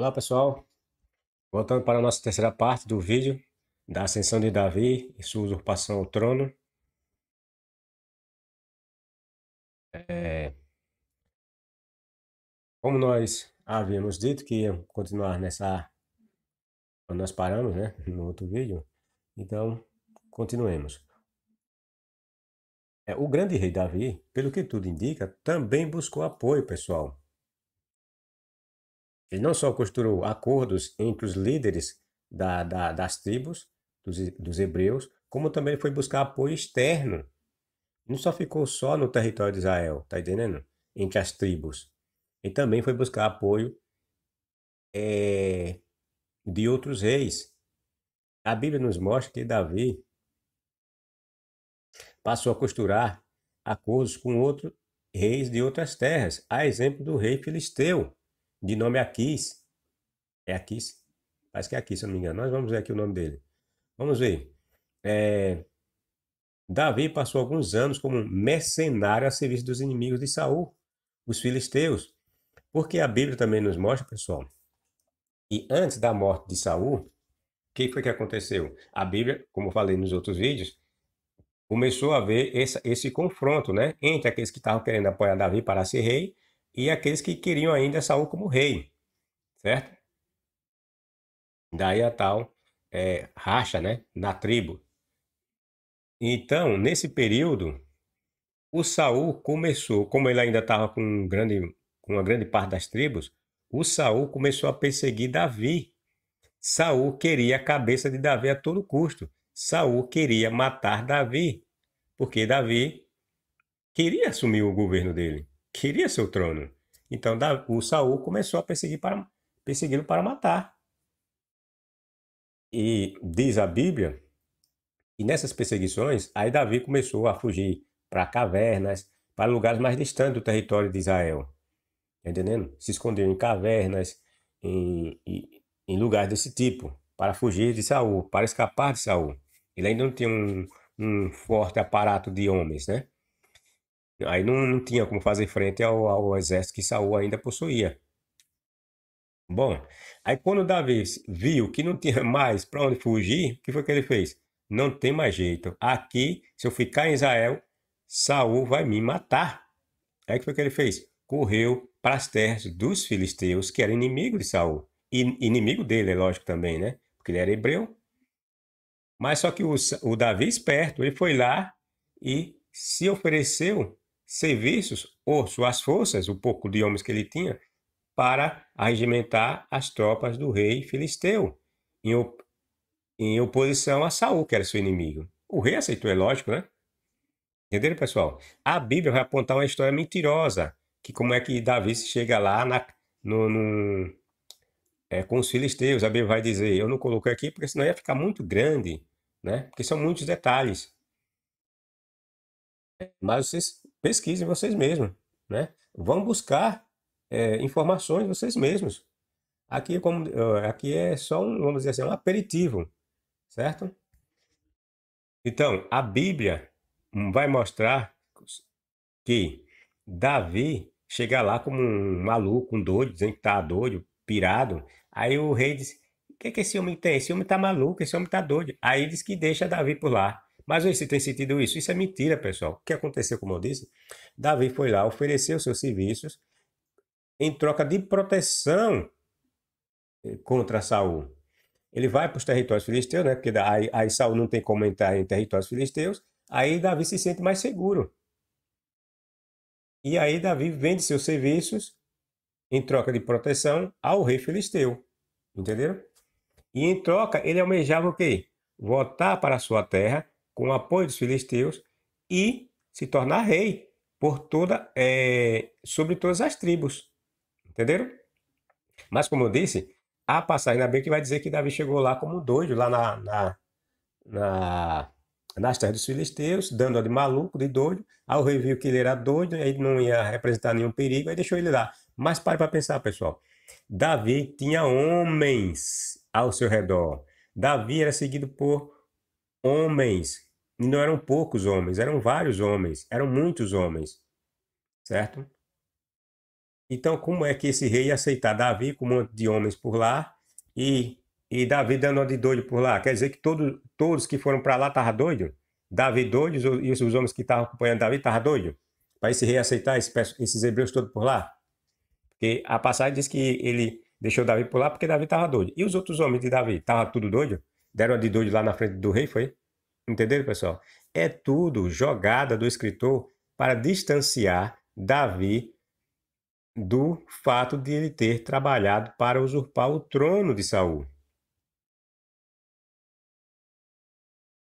Olá pessoal, voltando para a nossa terceira parte do vídeo da ascensão de Davi e sua usurpação ao trono. Como nós havíamos dito que ia continuar nessa, quando nós paramos, né, no outro vídeo, então continuemos. O grande rei Davi, pelo que tudo indica, também buscou apoio pessoal. Ele não só costurou acordos entre os líderes das tribos, dos hebreus, como também foi buscar apoio externo. Não só ficou só no território de Israel, tá entendendo? Entre as tribos. E também foi buscar apoio de outros reis. A Bíblia nos mostra que Davi passou a costurar acordos com outros reis de outras terras, a exemplo do rei filisteu, de nome Aquis. É Aquis? Parece que é Aquis, se eu não me engano. Nós vamos ver aqui o nome dele. Vamos ver. É, Davi passou alguns anos como mercenário a serviço dos inimigos de Saul, os filisteus. Porque a Bíblia também nos mostra, pessoal, e antes da morte de Saul, o que foi que aconteceu? A Bíblia, como eu falei nos outros vídeos, começou a haver esse confronto, né, entre aqueles que estavam querendo apoiar Davi para ser rei e aqueles que queriam ainda Saul como rei, certo? Daí a tal racha, né, na tribo. Então, nesse período, o Saul começou, como ele ainda estava com uma grande parte das tribos, o Saul começou a perseguir Davi. Saul queria a cabeça de Davi a todo custo. Saul queria matar Davi, porque Davi queria assumir o governo dele, queria seu trono. Então o Saul começou a persegui-lo para matar. E diz a Bíblia que nessas perseguições, aí Davi começou a fugir para cavernas, para lugares mais distantes do território de Israel. Tá entendendo? Se escondeu em cavernas, em lugares desse tipo, para fugir de Saul, para escapar de Saul. Ele ainda não tinha um forte aparato de homens, né? Aí não tinha como fazer frente ao exército que Saul ainda possuía. Bom, aí quando Davi viu que não tinha mais para onde fugir, o que foi que ele fez? Não tem mais jeito. Aqui, se eu ficar em Israel, Saul vai me matar. Aí o que foi que ele fez? Correu para as terras dos filisteus, que era inimigo de Saul. E inimigo dele, é lógico também, né? Porque ele era hebreu. Mas só que o Davi, esperto, ele foi lá e se ofereceu serviços ou suas forças, o pouco de homens que ele tinha, para arregimentar as tropas do rei filisteu, em, em oposição a Saul, que era seu inimigo. O rei aceitou, é lógico, né? Entenderam, pessoal? A Bíblia vai apontar uma história mentirosa, que como é que Davi chega lá com os filisteus. A Bíblia vai dizer, eu não coloquei aqui porque senão ia ficar muito grande, né? Porque são muitos detalhes. Mas vocês pesquisem vocês mesmos, né? Vão buscar informações vocês mesmos. Aqui é só vamos dizer assim, um aperitivo, certo? Então, a Bíblia vai mostrar que Davi chega lá como um maluco, um doido, dizendo que tá doido, pirado. Aí o rei diz: O que esse homem tem? Esse homem tá maluco, esse homem tá doido. Aí diz que deixa Davi por lá. Mas se tem sentido isso? Isso é mentira, pessoal. O que aconteceu, como eu disse? Davi foi lá, ofereceu seus serviços em troca de proteção contra Saul. Ele vai para os territórios filisteus, né? Porque aí Saul não tem como entrar em territórios filisteus. Aí Davi se sente mais seguro. E aí Davi vende seus serviços em troca de proteção ao rei filisteu. Entenderam? E em troca ele almejava o quê? Voltar para a sua terra com o apoio dos filisteus e se tornar rei sobre todas as tribos. Entenderam? Mas como eu disse, a passagem na Bíblia que vai dizer que Davi chegou lá como doido, lá na, nas terras dos filisteus, dando a de maluco, de doido. Aí o rei viu que ele era doido, aí não ia representar nenhum perigo, aí deixou ele lá. Mas pare para pensar, pessoal. Davi tinha homens ao seu redor. Davi era seguido por homens. E não eram poucos homens, eram vários homens, eram muitos homens, certo? Então, como é que esse rei ia aceitar Davi com um monte de homens por lá e, e Davi dando uma de doido por lá? Quer dizer que todos que foram para lá estavam doidos? Davi doido e os homens que estavam acompanhando Davi estavam doidos? Para esse rei aceitar esses hebreus todos por lá? Porque a passagem diz que ele deixou Davi por lá porque Davi estava doido. E os outros homens de Davi? Estavam tudo doido? Deram uma de doido lá na frente do rei, foi? Entenderam, pessoal? É tudo jogada do escritor para distanciar Davi do fato de ele ter trabalhado para usurpar o trono de Saul,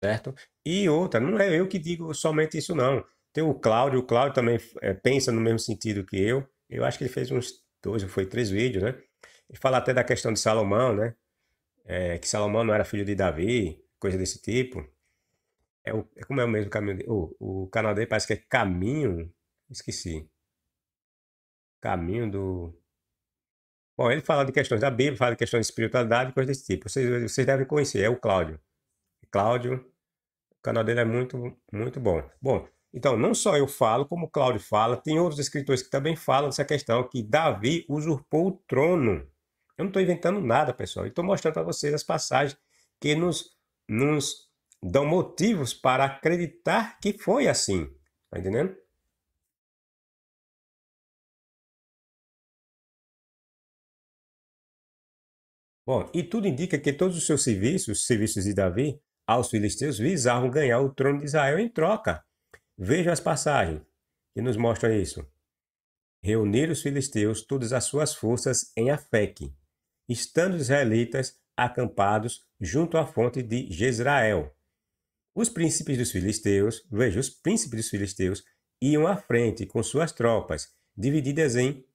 certo? E outra, não é eu que digo somente isso não. Tem o Cláudio também pensa no mesmo sentido que eu. Eu acho que ele fez uns 2 ou foi 3 vídeos, né? Ele fala até da questão de Salomão, né? Que Salomão não era filho de Davi, coisa desse tipo. Como é o mesmo caminho dele? O canal dele parece que é Caminho, esqueci. Caminho do. Bom, ele fala de questões da Bíblia, fala de questões de espiritualidade, coisas desse tipo. Vocês devem conhecer, é o Cláudio. Cláudio, o canal dele é muito, muito bom. Bom, então, não só eu falo, como o Cláudio fala, tem outros escritores que também falam dessa questão, que Davi usurpou o trono. Eu não estou inventando nada, pessoal. Estou mostrando para vocês as passagens que nos dão motivos para acreditar que foi assim. Tá entendendo? Bom, e tudo indica que todos os seus serviços de Davi aos filisteus, visavam ganhar o trono de Israel em troca. Veja as passagens que nos mostram isso. Reunir os filisteus todas as suas forças em Afeque, estando os israelitas acampados junto à fonte de Jezrael. Os príncipes dos filisteus, veja, os príncipes dos filisteus iam à frente com suas tropas, divididas em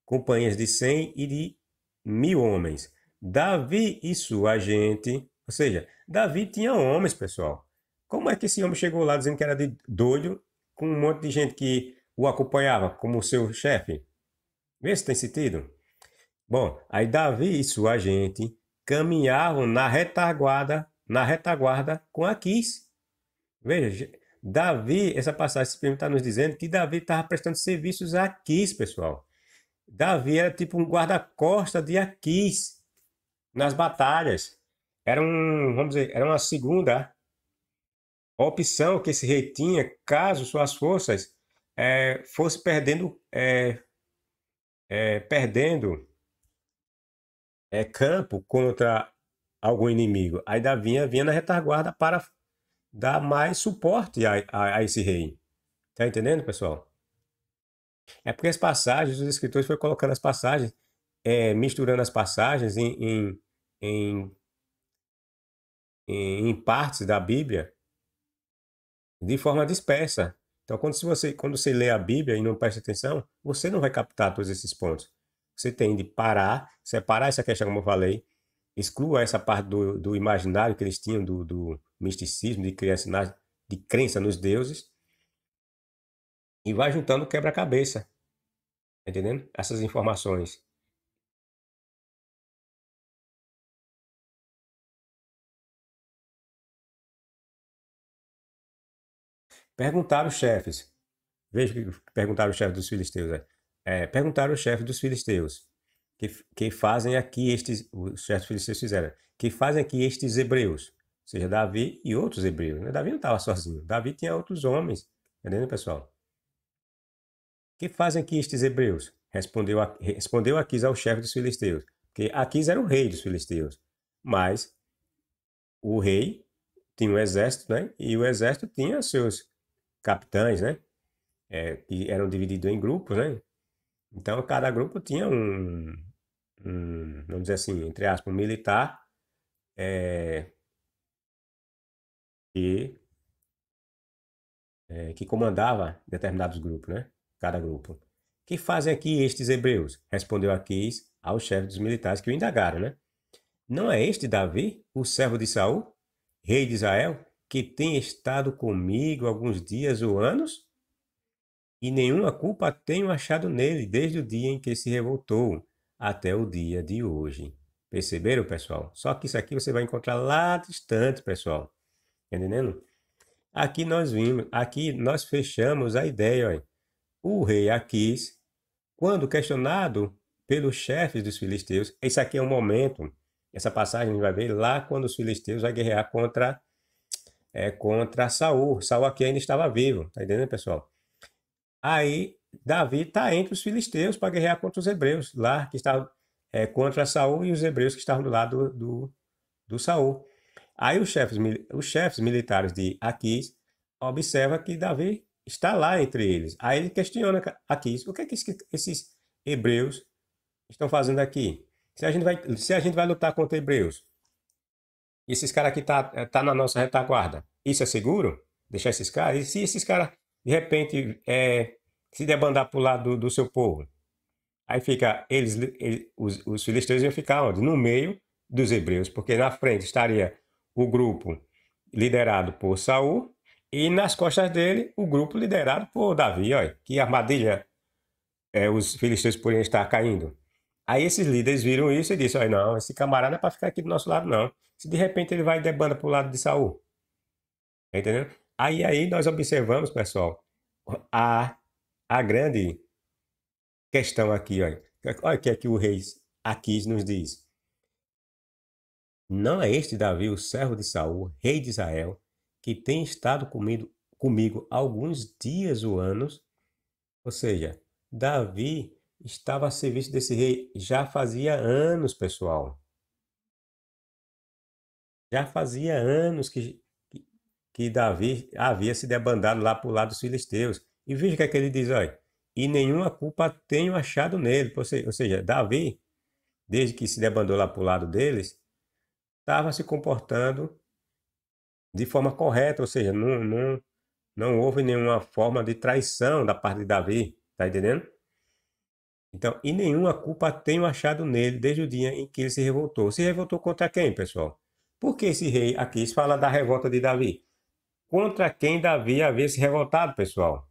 companhias de 100 e de 1000 homens. Davi e sua gente, ou seja, Davi tinha homens, pessoal. Como é que esse homem chegou lá dizendo que era de doido, com um monte de gente que o acompanhava como seu chefe? Vê se tem sentido. Bom, aí Davi e sua gente caminhavam na retaguarda com Aquis. Veja, Davi, essa passagem está nos dizendo que Davi estava prestando serviços a Aquis, pessoal. Davi era tipo um guarda-costas de Aquis nas batalhas. Vamos dizer, era uma segunda opção que esse rei tinha caso suas forças fosse perdendo campo contra algum inimigo. Aí Davi vinha na retaguarda para dar mais suporte a esse rei. Tá entendendo, pessoal? É porque as passagens, os escritores foram colocando as passagens, misturando as passagens em, em partes da Bíblia de forma dispersa. Então, quando você lê a Bíblia e não presta atenção, você não vai captar todos esses pontos. Você tem de parar, separar essa questão, como eu falei, exclua essa parte do imaginário que eles tinham, do misticismo, de crença nos deuses, e vai juntando quebra-cabeça, tá entendendo? Essas informações. Perguntaram os chefes, veja o que perguntaram os chefes dos filisteus. Perguntaram os chefes dos filisteus, que fazem aqui os chefes dos filisteus fizeram, que fazem aqui estes hebreus, ou seja, Davi e outros hebreus. Né? Davi não estava sozinho, Davi tinha outros homens, entendendo, pessoal? Que fazem aqui estes hebreus? Respondeu Aquis ao chefe dos filisteus, porque Aquis era o rei dos filisteus, mas o rei tinha um exército, né? E o exército tinha seus capitães, né? Que eram divididos em grupos, né? Então, cada grupo tinha vamos dizer assim, entre aspas, um militar que, que comandava determinados grupos, né? Cada grupo. Que fazem aqui estes hebreus? Respondeu Aquis ao chefe dos militares que o indagaram, né? Não é este Davi, o servo de Saul, rei de Israel, que tem estado comigo alguns dias ou anos? E nenhuma culpa tenho achado nele desde o dia em que se revoltou até o dia de hoje. Perceberam, pessoal? Só que isso aqui você vai encontrar lá distante, pessoal. Entendendo? Aqui nós fechamos a ideia, olha. O rei Aquis Quando questionado pelos chefes dos filisteus, esse aqui é um momento, essa passagem a gente vai ver lá quando os filisteus vão guerrear contra Saul. Saul aqui ainda estava vivo, tá entendendo, pessoal? Aí Davi está entre os filisteus para guerrear contra os hebreus, lá que estavam contra Saul e os hebreus que estavam do lado do Saul. Aí os chefes militares de Aquis observam que Davi está lá entre eles. Aí ele questiona Aquis: o que é que esses hebreus estão fazendo aqui? Se a gente vai lutar contra hebreus, e esses caras aqui tá na nossa retaguarda, isso é seguro? Deixar esses caras? E se esses caras, de repente, se debandar para o lado do seu povo? Aí fica, os filisteus iam ficar onde? No meio dos hebreus, porque na frente estaria o grupo liderado por Saul e nas costas dele o grupo liderado por Davi. Olha, que armadilha os filisteus poderiam estar caindo. Aí esses líderes viram isso e disseram: olha, não, esse camarada não é para ficar aqui do nosso lado, não. Se de repente ele vai e debanda para o lado de Saul. Tá entendendo? Aí nós observamos, pessoal, a grande questão aqui, olha. Olha o que é que o rei Aquis nos diz. Não é este Davi, o servo de Saul, rei de Israel, que tem estado comigo alguns dias ou anos? Ou seja, Davi estava a serviço desse rei já fazia anos, pessoal. Já fazia anos que Davi havia se debandado lá para o lado dos filisteus. E veja o que é que ele diz, olha. E nenhuma culpa tenho achado nele. Ou seja, Davi, desde que se debandou lá para o lado deles, estava se comportando de forma correta. Ou seja, não houve nenhuma forma de traição da parte de Davi. Está entendendo? Então, e nenhuma culpa tenho achado nele desde o dia em que ele se revoltou. Se revoltou contra quem, pessoal? Por que esse rei aqui fala da revolta de Davi? Contra quem Davi havia se revoltado, pessoal?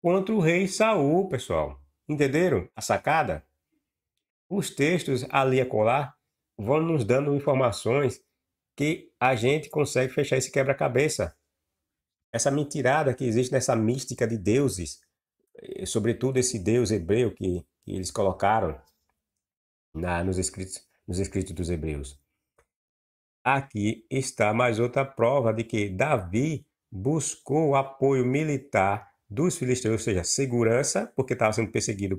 Contra o rei Saul, pessoal. Entenderam a sacada? Os textos ali a colar vão nos dando informações que a gente consegue fechar esse quebra-cabeça. Essa mentirada que existe nessa mística de deuses, sobretudo esse deus hebreu que eles colocaram nos escritos dos hebreus. Aqui está mais outra prova de que Davi buscou o apoio militar dos filisteus, ou seja, segurança, porque estava sendo perseguido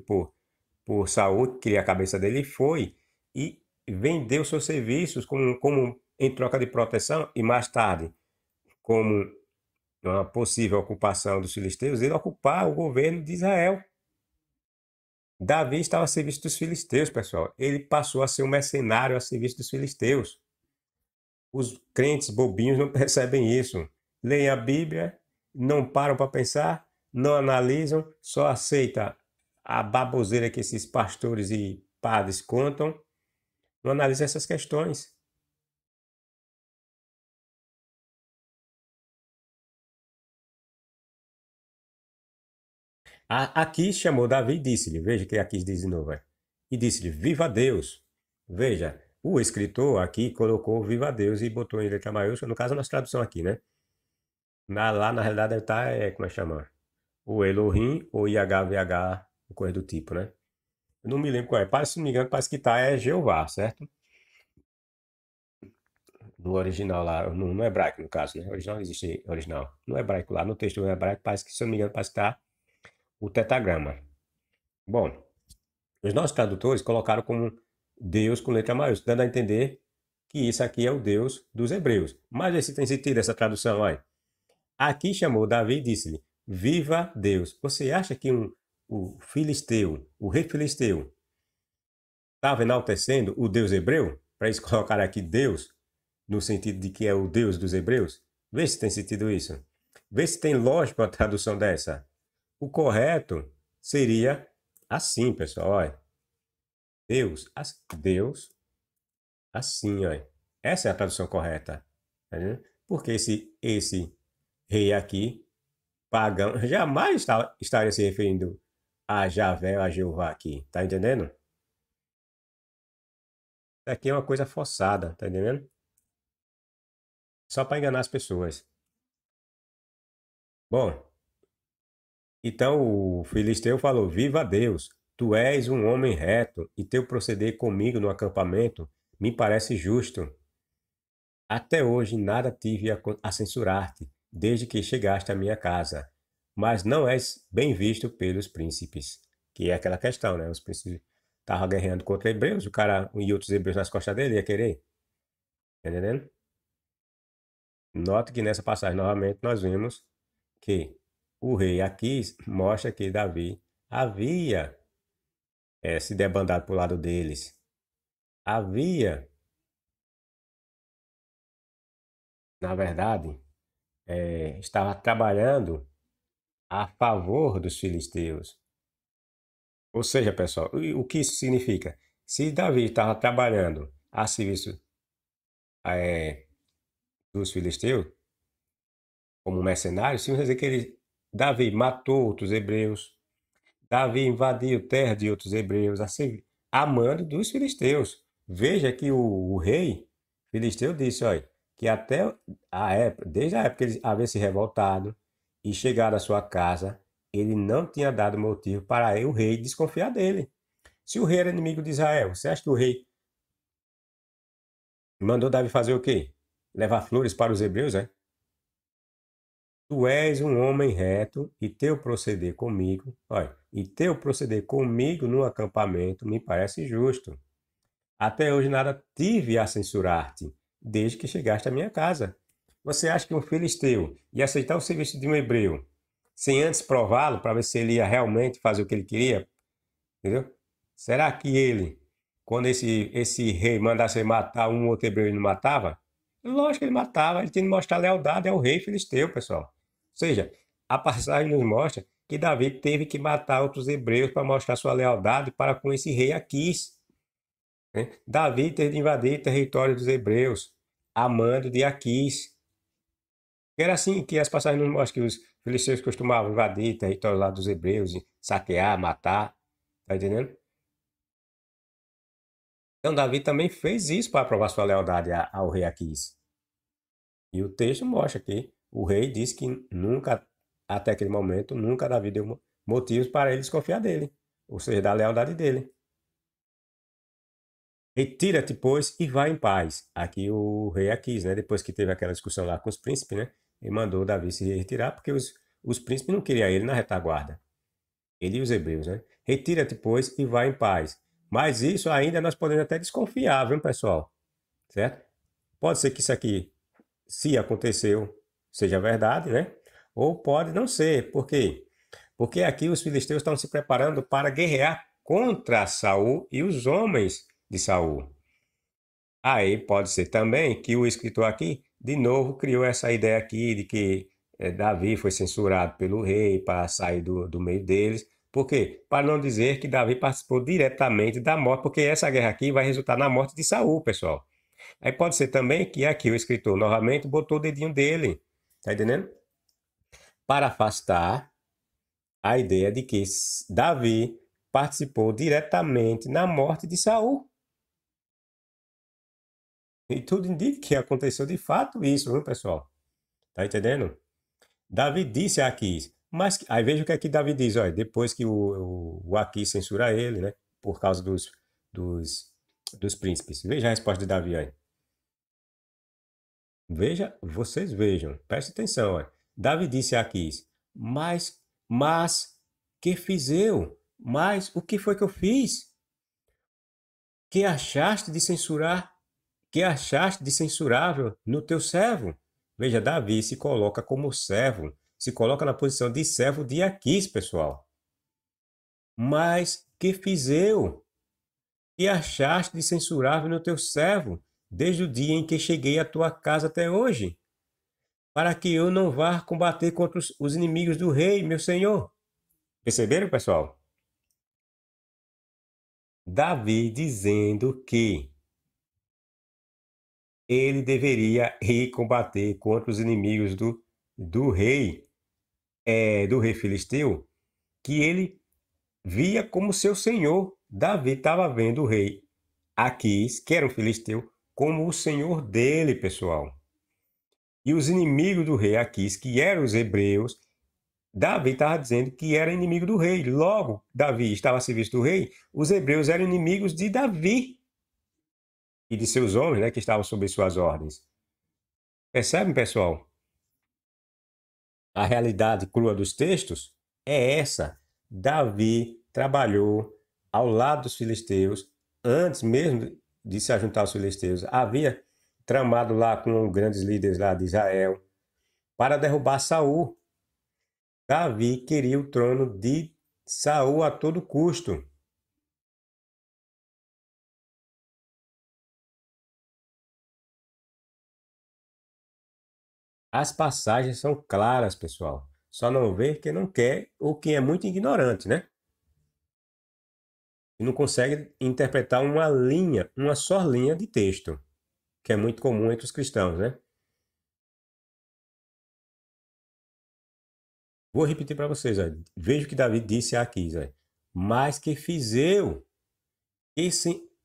por Saul, que queria a cabeça dele, e foi e vendeu seus serviços como em troca de proteção, e mais tarde, como uma possível ocupação dos filisteus, ele ocupar o governo de Israel. Davi estava a serviço dos filisteus, pessoal. Ele passou a ser um mercenário a serviço dos filisteus. Os crentes bobinhos não percebem isso. Leem a Bíblia, não param para pensar, não analisam, só aceitam a baboseira que esses pastores e padres contam, não analisam essas questões. Aqui chamou Davi e disse-lhe, veja que aqui diz de novo, e disse-lhe: viva Deus. Veja, o escritor aqui colocou viva Deus e botou em letra maiúscula, no caso a nossa tradução aqui, né? Lá na realidade deve estar, como é que chama? O Elohim ou IHVH, coisa do tipo, né? Eu não me lembro qual é. Se não me engano, parece que tá Jeová, certo? No original lá, no hebraico, no caso, né? Original existe original. No hebraico lá, no texto hebraico, parece que, se eu não me engano, parece que tá o tetragrama. Bom, os nossos tradutores colocaram como Deus com letra maiúscula, dando a entender que isso aqui é o Deus dos hebreus. Mas esse tem sentido, essa tradução, olha. Aqui chamou Davi e disse-lhe: viva Deus. Você acha que o filisteu, o rei filisteu, estava enaltecendo o Deus hebreu? Para eles colocar aqui Deus, no sentido de que é o Deus dos hebreus? Vê se tem sentido isso. Vê se tem lógica uma tradução dessa. O correto seria assim, pessoal. Olha. Deus, assim, olha. Essa é a tradução correta. Tá vendo? Porque esse rei aqui, pagão, jamais estaria se referindo a Javé, a Jeová aqui. Tá entendendo? Isso aqui é uma coisa forçada, tá entendendo? Só para enganar as pessoas. Bom, Então o filisteu falou: Viva Deus, tu és um homem reto, e teu proceder comigo no acampamento me parece justo. Até hoje nada tive a censurar-te, desde que chegaste à minha casa. Mas não és bem visto pelos príncipes. Que é aquela questão, né? Os príncipes estavam guerreando contra hebreus, o cara e outros hebreus nas costas dele ia querer. Tá entendendo? Note que nessa passagem, novamente, nós vimos que o rei Aquis mostra que Davi havia se debandado para o lado deles. Havia, na verdade, estava trabalhando a favor dos filisteus. Ou seja, pessoal, o que isso significa? Se Davi estava trabalhando a serviço eh, dos filisteus, como mercenário, significa dizer que Davi matou outros hebreus, Davi invadiu terra de outros hebreus, assim, a mando dos filisteus. Veja que o rei filisteu disse, olha, que até a época, desde a época que ele havia se revoltado e chegado à sua casa, ele não tinha dado motivo para o rei desconfiar dele. Se o rei era inimigo de Israel, você acha que o rei mandou Davi fazer o quê? Levar flores para os hebreus, é? Tu és um homem reto e teu proceder comigo, olha, e teu proceder comigo no acampamento me parece justo. Até hoje nada tive a censurar-te, desde que chegaste à minha casa. Você acha que um filisteu ia aceitar o serviço de um hebreu sem antes prová-lo para ver se ele ia realmente fazer o que ele queria? Entendeu? Será que ele, quando esse rei mandasse ele matar um outro hebreu, ele não matava? Lógico que ele matava, ele tinha que mostrar lealdade ao rei filisteu, pessoal. Ou seja, a passagem nos mostra que Davi teve que matar outros hebreus para mostrar sua lealdade para com esse rei Aquis. Né? Davi teve de invadir o território dos hebreus, a mando de Aquis. Era assim que as passagens nos mostram que os filisteus costumavam invadir o território lá dos hebreus, e saquear, matar. Tá entendendo? Então Davi também fez isso para provar sua lealdade ao rei Aquis. E o texto mostra que o rei disse que nunca, até aquele momento, nunca Davi deu motivos para ele desconfiar dele, ou seja, da lealdade dele. Retira-te, pois, e vai em paz. Aqui o rei Aquis, né? Depois que teve aquela discussão lá com os príncipes, né? Ele mandou Davi se retirar porque os príncipes não queriam ele na retaguarda. Ele e os hebreus, né? Retira-te, pois, e vai em paz. Mas isso ainda nós podemos até desconfiar, viu, pessoal? Certo? Pode ser que isso aqui, se aconteceu, seja verdade, né? Ou pode não ser. Por quê? Porque aqui os filisteus estão se preparando para guerrear contra Saul e os homens de Saul. Aí pode ser também que o escritor aqui, de novo, criou essa ideia aqui de que Davi foi censurado pelo rei para sair do meio deles. Por quê? Para não dizer que Davi participou diretamente da morte, porque essa guerra aqui vai resultar na morte de Saul, pessoal. Aí pode ser também que aqui o escritor novamente botou o dedinho dele, tá entendendo? Para afastar a ideia de que Davi participou diretamente na morte de Saul. E tudo indica que aconteceu de fato isso, viu, pessoal? Tá entendendo? Davi disse a Aquis, mas aí veja o que aqui Davi diz, olha, depois que o Aquis censura ele, né, por causa dos, dos príncipes. Veja a resposta de Davi aí. Veja, vocês vejam, preste atenção, olha. Davi disse a Aquis, mas, que fiz eu? Mas, o que foi que eu fiz? Que achaste de censurar? Que achaste de censurável no teu servo? Veja, Davi se coloca como servo, se coloca na posição de servo de Aquis, pessoal. Mas que fiz eu? Que achaste de censurável no teu servo, desde o dia em que cheguei à tua casa até hoje? Para que eu não vá combater contra os inimigos do rei, meu senhor. Perceberam, pessoal? Davi dizendo que ele deveria ir combater contra os inimigos do rei, do rei filisteu, que ele via como seu senhor. Davi estava vendo o rei Aquis, que era um filisteu, como o senhor dele, pessoal. E os inimigos do rei Aquis, que eram os hebreus, Davi estava dizendo que era inimigo do rei. Logo, Davi estava a serviço do rei, os hebreus eram inimigos de Davi e de seus homens, né, que estavam sob suas ordens. Percebem, pessoal? A realidade crua dos textos é essa. Davi trabalhou ao lado dos filisteus antes mesmo de se juntar aos filisteus. Havia tramado lá com grandes líderes lá de Israel para derrubar Saul. Davi queria o trono de Saul a todo custo. As passagens são claras, pessoal. Só não vê quem não quer ou quem é muito ignorante, né? E não consegue interpretar uma linha, uma só linha de texto, que é muito comum entre os cristãos, né? Vou repetir para vocês, ó. Veja o que Davi disse aqui, ó. Mas que fiz eu,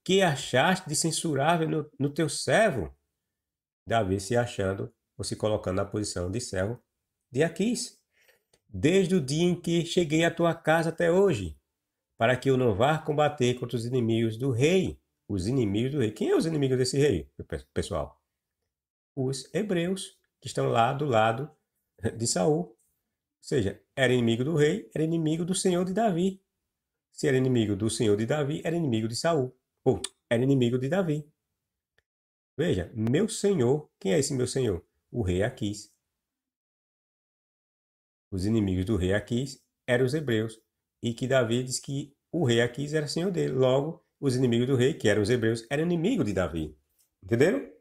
que achaste de censurável no teu servo? Davi se achando ou se colocando na posição de servo de Aquis. Desde o dia em que cheguei à tua casa até hoje, para que eu não vá combater contra os inimigos do rei. Os inimigos do rei. Quem é os inimigos desse rei, pessoal? Os hebreus, que estão lá do lado de Saul. Ou seja, era inimigo do rei, era inimigo do senhor de Davi. Se era inimigo do senhor de Davi, era inimigo de Saul. Ou era inimigo de Davi. Veja, meu senhor, quem é esse meu senhor? O rei Aquis. Os inimigos do rei Aquis eram os hebreus. E que Davi diz que o rei Aquis era senhor dele. Logo, os inimigos do rei, que eram os hebreus, eram inimigos de Davi. Entenderam?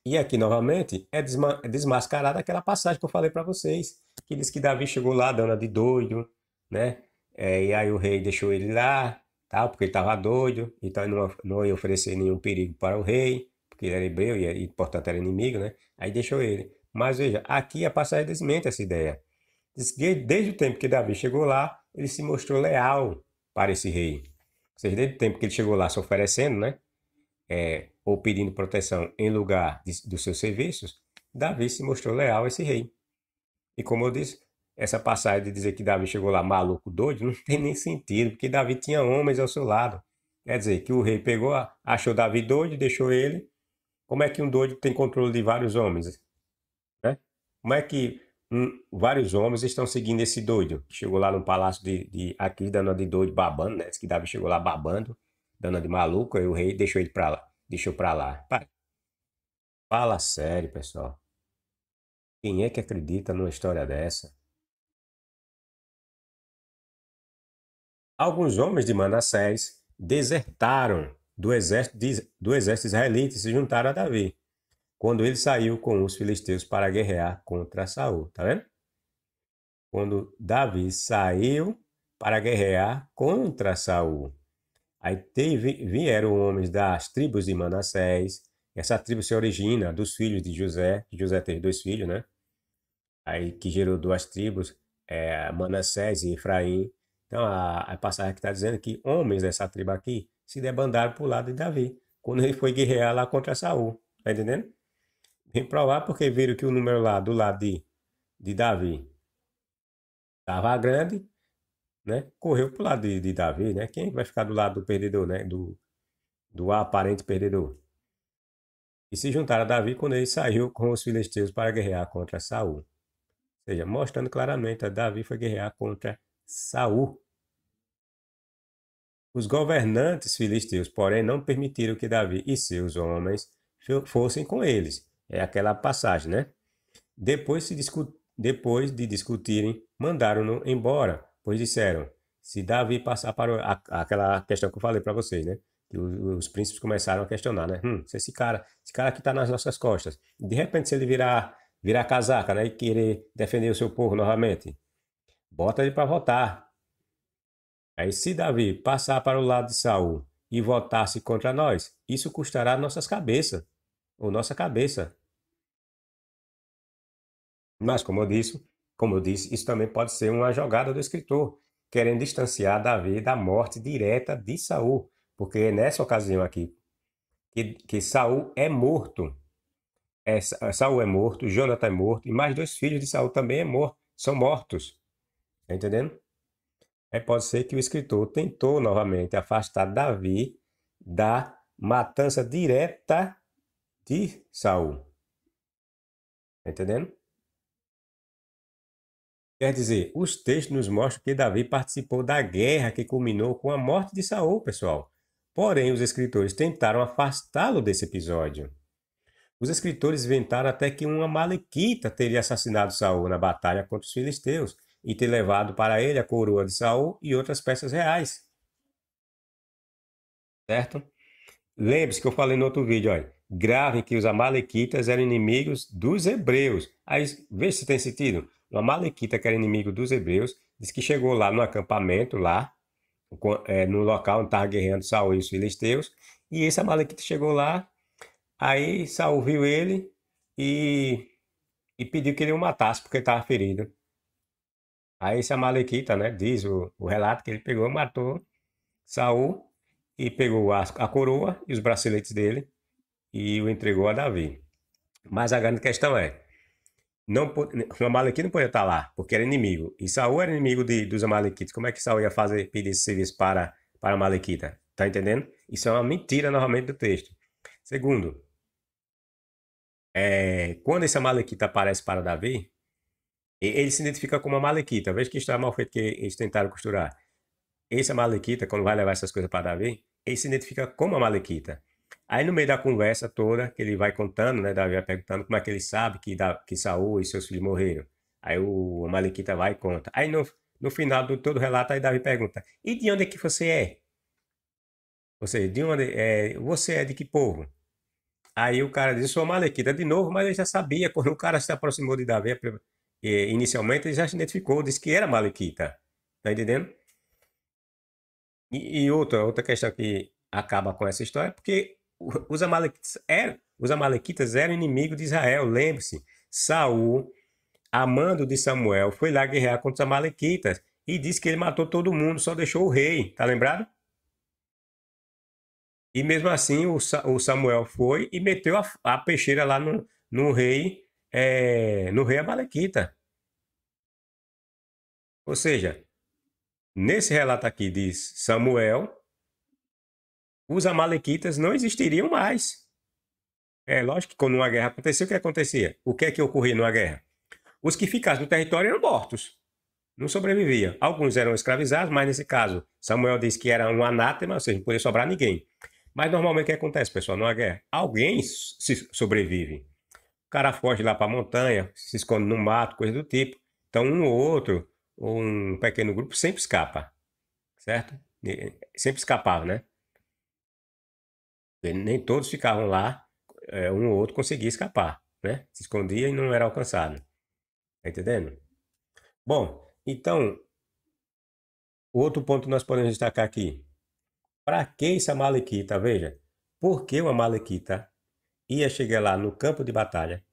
E aqui, novamente, é desmascarada aquela passagem que eu falei para vocês, que diz que Davi chegou lá dando de doido, né? E aí o rei deixou ele lá, tal, porque ele estava doido, então ele não ia oferecer nenhum perigo para o rei, porque ele era hebreu e, portanto, era inimigo, né? Aí deixou ele. Mas veja, aqui a passagem desmente essa ideia. Diz que desde o tempo que Davi chegou lá, ele se mostrou leal para esse rei. Ou seja, desde o tempo que ele chegou lá se oferecendo, né? Ou pedindo proteção em lugar dos seus serviços, Davi se mostrou leal a esse rei. E como eu disse, essa passagem de dizer que Davi chegou lá maluco, doido, não tem nem sentido, porque Davi tinha homens ao seu lado. Quer dizer, que o rei pegou, achou Davi doido, deixou ele. Como é que um doido tem controle de vários homens? Né? Como é que vários homens estão seguindo esse doido? Chegou lá no palácio de Aquis, dando de doido, babando, né? Diz que Davi chegou lá babando, dando de maluco, aí o rei deixou ele pra lá. Deixou pra lá. Fala sério, pessoal. Quem é que acredita numa história dessa? Alguns homens de Manassés desertaram do exército israelita e se juntaram a Davi, quando ele saiu com os filisteus para guerrear contra Saul. Tá vendo? Quando Davi saiu para guerrear contra Saul. Aí vieram homens das tribos de Manassés. Essa tribo se origina dos filhos de José. José teve dois filhos, né? Aí que gerou duas tribos, Manassés e Efraim. Então a passagem que está dizendo que homens dessa tribo aqui se debandaram para o lado de Davi, quando ele foi guerrear lá contra Saul. Tá entendendo? Vem provar porque viram que o número lá do lado de Davi estava grande, né? Correu para o lado de Davi, né? Quem vai ficar do lado do perdedor, né? Do aparente perdedor. E se juntaram a Davi quando ele saiu com os filisteus para guerrear contra Saul. Ou seja, mostrando claramente que Davi foi guerrear contra Saul. Os governantes filisteus, porém, não permitiram que Davi e seus homens fossem com eles. É aquela passagem, né? Depois de discutirem, mandaram-no embora, pois disseram: se Davi passar para aquela questão que eu falei para vocês, né? Que os príncipes começaram a questionar, né? Se esse cara aqui está nas nossas costas, de repente se ele virar casaca, né? E querer defender o seu povo novamente, bota ele para votar. Aí se Davi passar para o lado de Saul e votasse contra nós, isso custará nossas cabeças, ou nossa cabeça. Mas, como eu disse, isso também pode ser uma jogada do escritor, querendo distanciar Davi da morte direta de Saul, porque é nessa ocasião aqui que Saul é morto. Saul é morto, Jonathan é morto, e mais 2 filhos de Saul também são mortos. Tá entendendo? Pode ser que o escritor tentou novamente afastar Davi da matança direta de Saul. Tá entendendo? Quer dizer, os textos nos mostram que Davi participou da guerra que culminou com a morte de Saul, pessoal. Porém, os escritores tentaram afastá-lo desse episódio. Os escritores inventaram até que uma amalequita teria assassinado Saul na batalha contra os filisteus e ter levado para ele a coroa de Saul e outras peças reais. Certo? Lembre-se que eu falei no outro vídeo, olha, gravem que os amalequitas eram inimigos dos hebreus. Aí, veja se tem sentido. O amalequita, que era inimigo dos hebreus, disse que chegou lá no acampamento, lá, no local onde estava guerreando Saul e os filisteus, e esse amalequita chegou lá, aí Saul viu ele e pediu que ele o matasse, porque ele estava ferido. Aí esse amalequita, né, diz o relato que ele pegou e matou Saul, e pegou a coroa e os braceletes dele, e o entregou a Davi. Mas a grande questão é, o Amalequita não podia estar lá, porque era inimigo. E Saul era inimigo dos Amalequitas. Como é que Saul ia pedir esse serviço para Amalequita? Tá entendendo? Isso é uma mentira novamente do texto. Segundo, quando esse Amalequita aparece para Davi, ele se identifica como Amalequita. Veja que história mal feita que eles tentaram costurar. Esse Amalequita, quando vai levar essas coisas para Davi, ele se identifica como Amalequita. Aí no meio da conversa toda, que ele vai contando, né, Davi vai perguntando como é que ele sabe que Saul e seus filhos morreram. Aí o Amalequita vai e conta. Aí no final de todo o relato, aí Davi pergunta, e de onde é que você é? Ou seja, você é de que povo? Aí o cara diz, eu sou Amalequita de novo, mas ele já sabia, quando o cara se aproximou de Davi, inicialmente ele já se identificou, disse que era Amalequita. Tá entendendo? E outra questão que acaba com essa história é porque os amalequitas eram inimigos de Israel. Lembre-se, Saul, amando de Samuel, foi lá guerrear contra os amalequitas e disse que ele matou todo mundo, só deixou o rei. Tá lembrado? E mesmo assim, o Samuel foi e meteu a peixeira lá no rei, no rei amalequita. Ou seja, nesse relato aqui diz Samuel, os amalequitas não existiriam mais. É lógico que quando uma guerra acontecia, o que acontecia? O que é que ocorria numa guerra? Os que ficassem no território eram mortos, não sobreviviam. Alguns eram escravizados, mas nesse caso, Samuel disse que era um anátema, ou seja, não podia sobrar ninguém. Mas normalmente o que acontece, pessoal, numa guerra? Alguém sobrevive. O cara foge lá para a montanha, se esconde no mato, coisa do tipo. Então um ou outro, ou um pequeno grupo, sempre escapa, certo? Sempre escapava, né? Nem todos ficavam lá, um ou outro conseguia escapar, né? Se escondia e não era alcançado. Tá entendendo? Bom, então, outro ponto que nós podemos destacar aqui. Para que esse Amalequita? Veja, por que o Amalequita ia chegar lá no campo de batalha,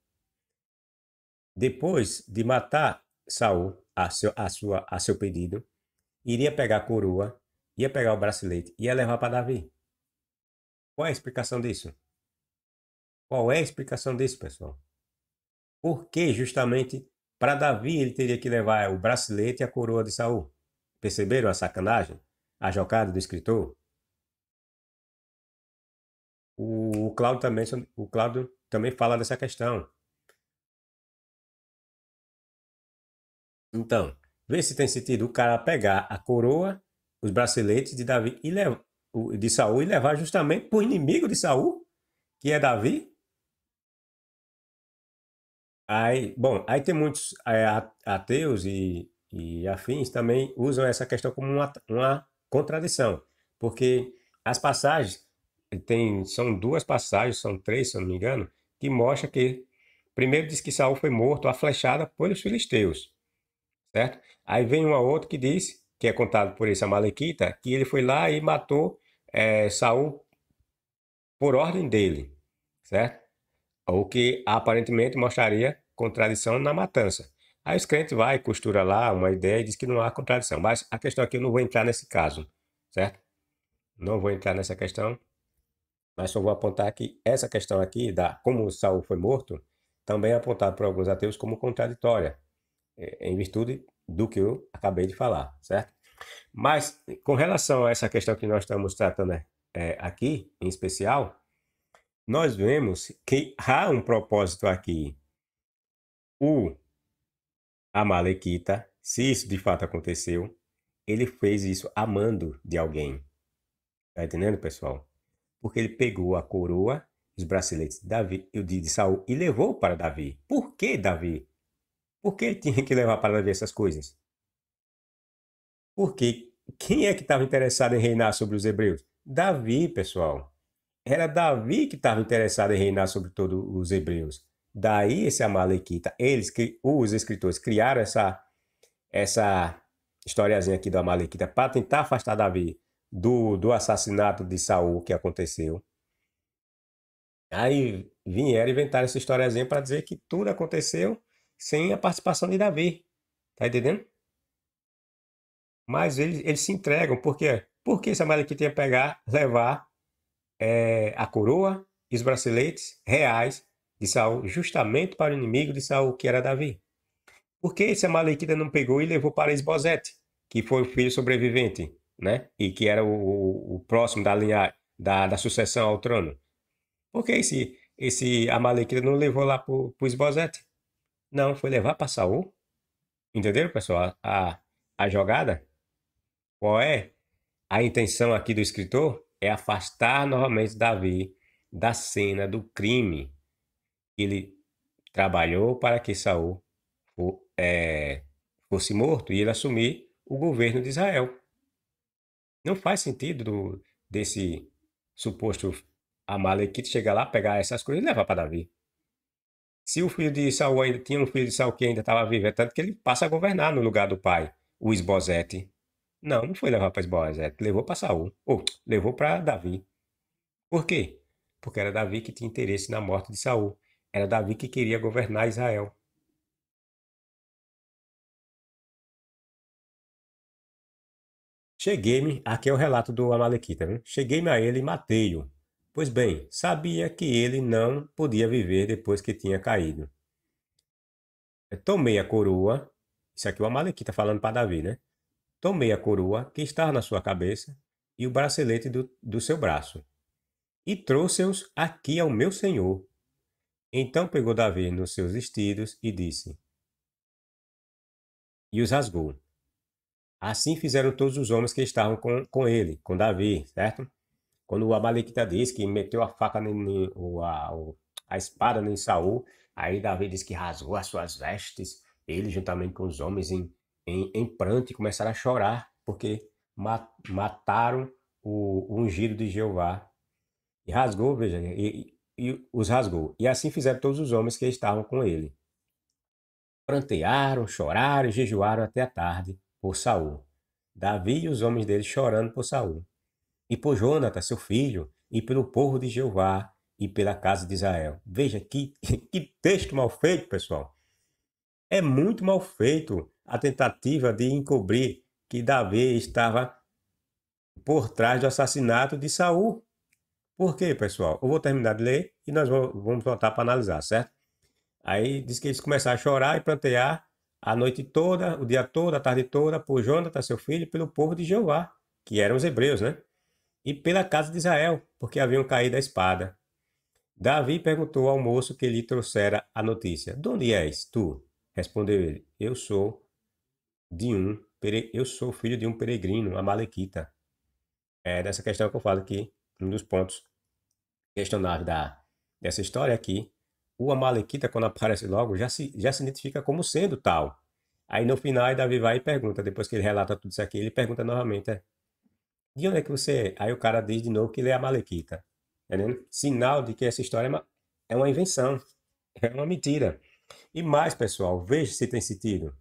depois de matar Saul a seu pedido, iria pegar a coroa, ia pegar o bracelete, ia levar para Davi? Qual é a explicação disso? Qual é a explicação disso, pessoal? Por que justamente para Davi ele teria que levar o bracelete e a coroa de Saul? Perceberam a sacanagem? A jogada do escritor? O Cláudio também fala dessa questão. Então, vê se tem sentido o cara pegar a coroa, os braceletes de Davi de Saul e levar justamente para o inimigo de Saul, que é Davi. Aí, bom, aí tem muitos ateus e afins também usam essa questão como uma contradição, porque as passagens são 2 passagens, são 3, se eu não me engano, que mostra que primeiro diz que Saul foi morto a flechada pelos filisteus, certo? Aí vem uma outra que diz, que é contado por esse amalequita, que ele foi lá e matou Saul por ordem dele, certo? O que aparentemente mostraria contradição na matança. Aí os crentes vai e costura lá uma ideia e diz que não há contradição. Mas a questão aqui eu não vou entrar nesse caso, certo? Não vou entrar nessa questão. Mas só vou apontar que essa questão aqui, da como Saul foi morto, também é apontada por alguns ateus como contraditória, em virtude do que eu acabei de falar, certo? Mas, com relação a essa questão que nós estamos tratando aqui, em especial, nós vemos que há um propósito aqui. O Amalequita, se isso de fato aconteceu, ele fez isso amando de alguém. Tá entendendo, pessoal? Porque ele pegou a coroa, os braceletes de Davi, de Saul, e levou para Davi. Por que Davi? Por que ele tinha que levar para Davi essas coisas? Porque quem é que estava interessado em reinar sobre os hebreus? Davi, pessoal. Era Davi que estava interessado em reinar sobre todos os hebreus. Daí esse Amalequita, os escritores, criaram essa historiazinha aqui do Amalequita para tentar afastar Davi do assassinato de Saul que aconteceu. Aí vieram inventar essa historiazinha para dizer que tudo aconteceu sem a participação de Davi. Tá entendendo? Mas eles se entregam. Por quê? Porque esse Amalequita ia pegar, levar a coroa e os braceletes reais de Saul justamente para o inimigo de Saul, que era Davi. Por que esse Amalequita não pegou e levou para Esbozete, que foi o filho sobrevivente, né? E que era o próximo da linha da sucessão ao trono? Por que esse Amalequita não levou lá para o Esbozete? Não, foi levar para Saul. Entenderam, pessoal? A jogada? Qual é a intenção aqui do escritor? É afastar novamente Davi da cena do crime. Ele trabalhou para que Saul fosse morto e ele assumir o governo de Israel. Não faz sentido desse suposto Amalequita chegar lá, pegar essas coisas e levar para Davi. Se o filho de Saul ainda tinha um filho de Saul que ainda estava vivo, é tanto que ele passa a governar no lugar do pai, o Esbozete. Não foi levar para Esbozete, levou para Saul, ou levou para Davi. Por quê? Porque era Davi que tinha interesse na morte de Saul. Era Davi que queria governar Israel. Cheguei-me, aqui é o relato do Amalequita, né? Cheguei-me a ele e matei-o. Pois bem, sabia que ele não podia viver depois que tinha caído. Eu tomei a coroa, isso aqui é o Amalequita falando para Davi, né? Tomei a coroa que estava na sua cabeça e o bracelete do seu braço, e trouxe-os aqui ao meu senhor. Então pegou Davi nos seus vestidos e disse, e os rasgou. Assim fizeram todos os homens que estavam com ele, com Davi, certo? Quando o Amalequita diz que meteu a faca, a espada em Saul, aí Davi diz que rasgou as suas vestes, ele juntamente com os homens em pranto e começaram a chorar, porque mataram o ungido de Jeová. E rasgou, veja, e os rasgou. E assim fizeram todos os homens que estavam com ele. Prantearam, choraram e jejuaram até a tarde por Saul. Davi e os homens dele chorando por Saul. E por Jonathan, seu filho, e pelo povo de Jeová, e pela casa de Israel. Veja que texto mal feito, pessoal. É muito mal feito a tentativa de encobrir que Davi estava por trás do assassinato de Saul. Por quê, pessoal? Eu vou terminar de ler e nós vamos voltar para analisar, certo? Aí diz que eles começaram a chorar e plantear a noite toda, o dia todo, a tarde toda, por Jonathan, seu filho, e pelo povo de Jeová, que eram os hebreus, né? E pela casa de Israel, porque haviam caído a espada. Davi perguntou ao moço que lhe trouxera a notícia: De onde és tu? Respondeu ele: Eu sou filho de um peregrino, amalequita. É dessa questão que eu falo aqui, um dos pontos questionáveis dessa história aqui. O amalequita, quando aparece logo, já se identifica como sendo tal. Aí no final, Davi vai e pergunta, depois que ele relata tudo isso aqui, ele pergunta novamente: De onde é que você é? Aí o cara diz de novo que ele é amalequita. Entendendo? Sinal de que essa história é uma invenção, é uma mentira. E mais, pessoal, veja se tem sentido.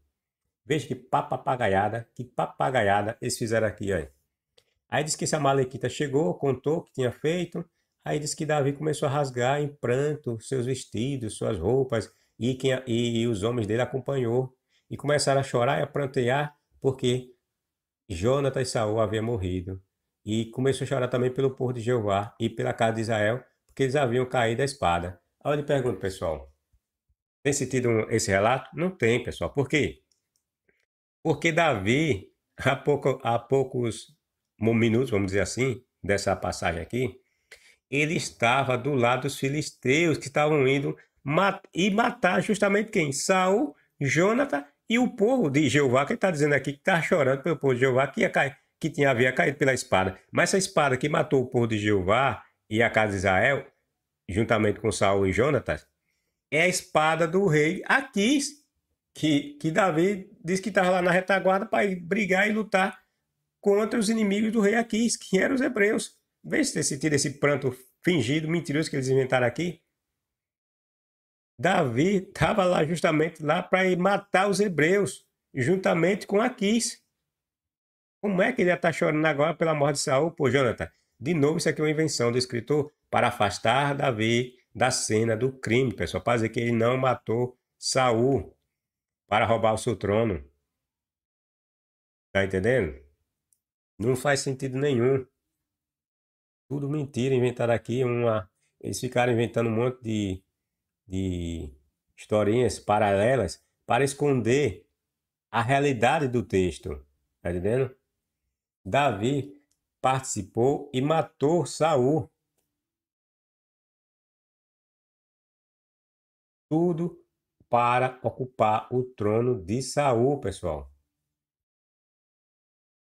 Veja que papagaiada eles fizeram aqui, ó. Aí diz que esse amalequita chegou, contou o que tinha feito. Aí diz que Davi começou a rasgar em pranto seus vestidos, suas roupas, e os homens dele acompanhou. E começaram a chorar e a prantear, porque Jonathan e Saul haviam morrido. e começou a chorar também pelo povo de Jeová e pela casa de Israel, porque eles haviam caído da espada. Aí eu lhe pergunto, pessoal, tem sentido esse relato? Não tem, pessoal. Por quê? Porque Davi, há poucos minutos, vamos dizer assim, dessa passagem aqui, ele estava do lado dos filisteus que estavam indo matar justamente quem? Saul, Jonathan e o povo de Jeová, que ele está dizendo aqui que está chorando pelo povo de Jeová que, havia caído pela espada. Mas essa espada que matou o povo de Jeová e a casa de Israel, juntamente com Saul e Jonathan, é a espada do rei Aquis, que Davi disse que estava lá na retaguarda para ir brigar e lutar contra os inimigos do rei Aquis, que eram os hebreus. Veja se sentido esse pranto fingido, mentiroso que eles inventaram aqui. Davi estava lá justamente lá para ir matar os hebreus, juntamente com Aquis. Como é que ele ia estar chorando agora pela morte de Saul? Pô, Jonathan, de novo isso aqui é uma invenção do escritor para afastar Davi da cena do crime, pessoal, para dizer que ele não matou Saul para roubar o seu trono. Tá entendendo? Não faz sentido nenhum. Tudo mentira, inventaram aqui eles ficaram inventando um monte de historinhas paralelas para esconder a realidade do texto. Tá entendendo? Davi participou e matou Saul. Tudo para ocupar o trono de Saul, pessoal.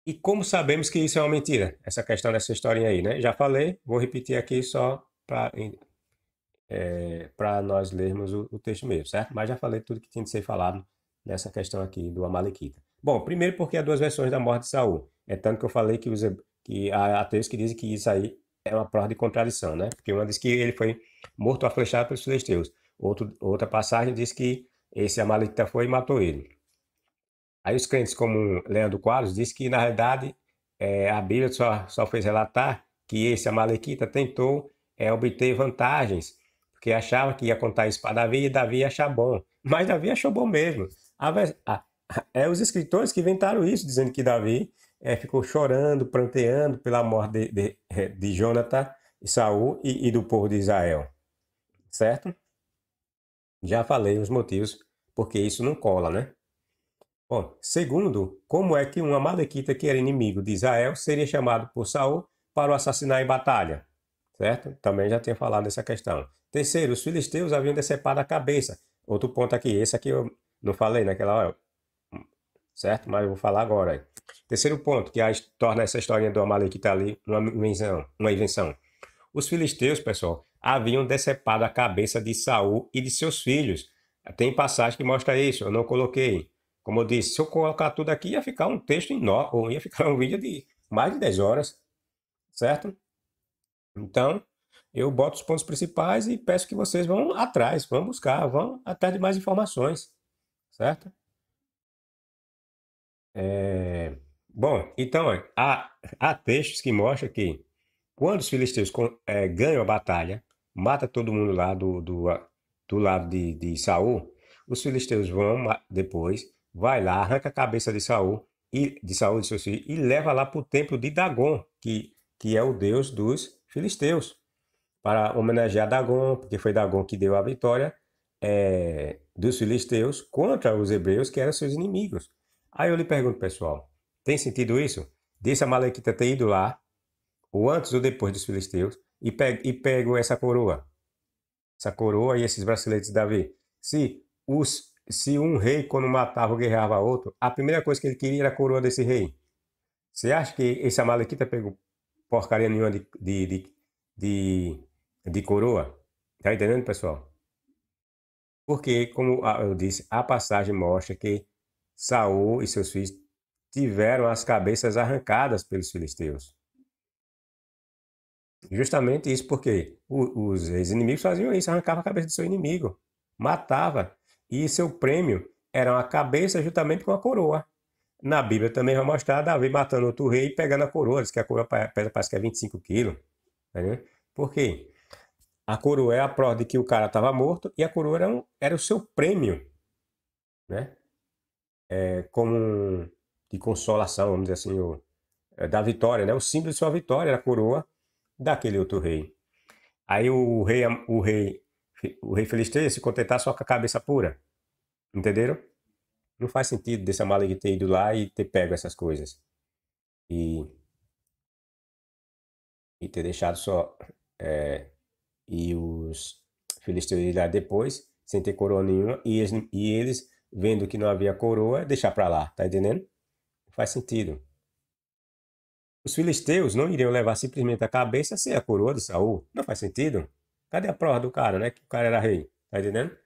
E como sabemos que isso é uma mentira? Essa questão dessa historinha aí, né? Já falei, vou repetir aqui só para nós lermos o texto mesmo, certo? Mas já falei tudo que tinha de ser falado nessa questão aqui do Amalequita. Bom, primeiro porque há duas versões da morte de Saul. É tanto que eu falei que há ateus que dizem que isso aí é uma prova de contradição, né? Porque uma diz que ele foi morto a flechada pelos filisteus. Outra passagem diz que esse Amalequita foi e matou ele. Aí os crentes como Leandro Quadros diz que, na realidade, a Bíblia só fez relatar que esse Amalequita tentou obter vantagens, porque achava que ia contar isso para Davi e Davi ia achar bom. Mas Davi achou bom mesmo. É os escritores que inventaram isso, dizendo que Davi ficou chorando, pranteando pela morte de Jonathan e Saul e do povo de Israel. Certo? Já falei os motivos porque isso não cola, né? Bom, segundo, como é que um amalequita que era inimigo de Israel seria chamado por Saul para o assassinar em batalha? Certo? Também já tinha falado dessa questão. Terceiro, os filisteus haviam decepado a cabeça. Outro ponto aqui, esse aqui eu não falei naquela hora, certo? Mas eu vou falar agora. Terceiro ponto, que torna essa historinha do amalequita ali uma invenção. Os filisteus, pessoal, haviam decepado a cabeça de Saul e de seus filhos. Tem passagem que mostra isso, eu não coloquei. Como eu disse, se eu colocar tudo aqui, ia ficar um texto enorme, ou ia ficar um vídeo de mais de 10 horas, certo? Então, eu boto os pontos principais e peço que vocês vão atrás, vão buscar, vão atrás de mais informações, certo? Bom, então, há textos que mostram que quando os filisteus ganham a batalha, mata todo mundo lá do lado de Saul, os filisteus vão depois, vai lá, arranca a cabeça de Saul e de seus filhos e leva lá para o templo de Dagon, que é o deus dos filisteus, para homenagear Dagon, porque foi Dagon que deu a vitória dos filisteus contra os hebreus, que eram seus inimigos. Aí eu lhe pergunto, pessoal, tem sentido isso? Desse Amalequita ter ido lá, ou antes ou depois dos filisteus, e pego essa coroa. Essa coroa e esses braceletes de Davi. Se um rei, quando matava ou guerreava outro, a primeira coisa que ele queria era a coroa desse rei. Você acha que esse Amalequita pegou porcaria nenhuma de coroa? Tá entendendo, pessoal? Porque, como eu disse, a passagem mostra que Saul e seus filhos tiveram as cabeças arrancadas pelos filisteus. Justamente isso porque os ex-inimigos faziam isso, arrancavam a cabeça do seu inimigo, matava, e seu prêmio era a cabeça juntamente com a coroa. Na Bíblia também vai mostrar Davi matando outro rei e pegando a coroa, diz que a coroa pesa, parece que é 25 quilos. Tá vendo? Por quê? A coroa é a prova de que o cara estava morto e a coroa era o seu prêmio, né? Como de consolação, vamos dizer assim, da vitória, né? O símbolo de sua vitória era a coroa daquele outro rei. Aí o rei filisteu ia se contentar só com a cabeça pura. Entenderam? Não faz sentido desse Amaleque ter ido lá e ter pego essas coisas. E, e ter deixado só. E os filisteus ir lá depois, sem ter coroa nenhuma, e eles vendo que não havia coroa, deixar para lá, tá entendendo? Não faz sentido. Os filisteus não iriam levar simplesmente a cabeça sem a coroa de Saul. Não faz sentido. Cadê a prova do cara, né? Que o cara era rei. Tá entendendo?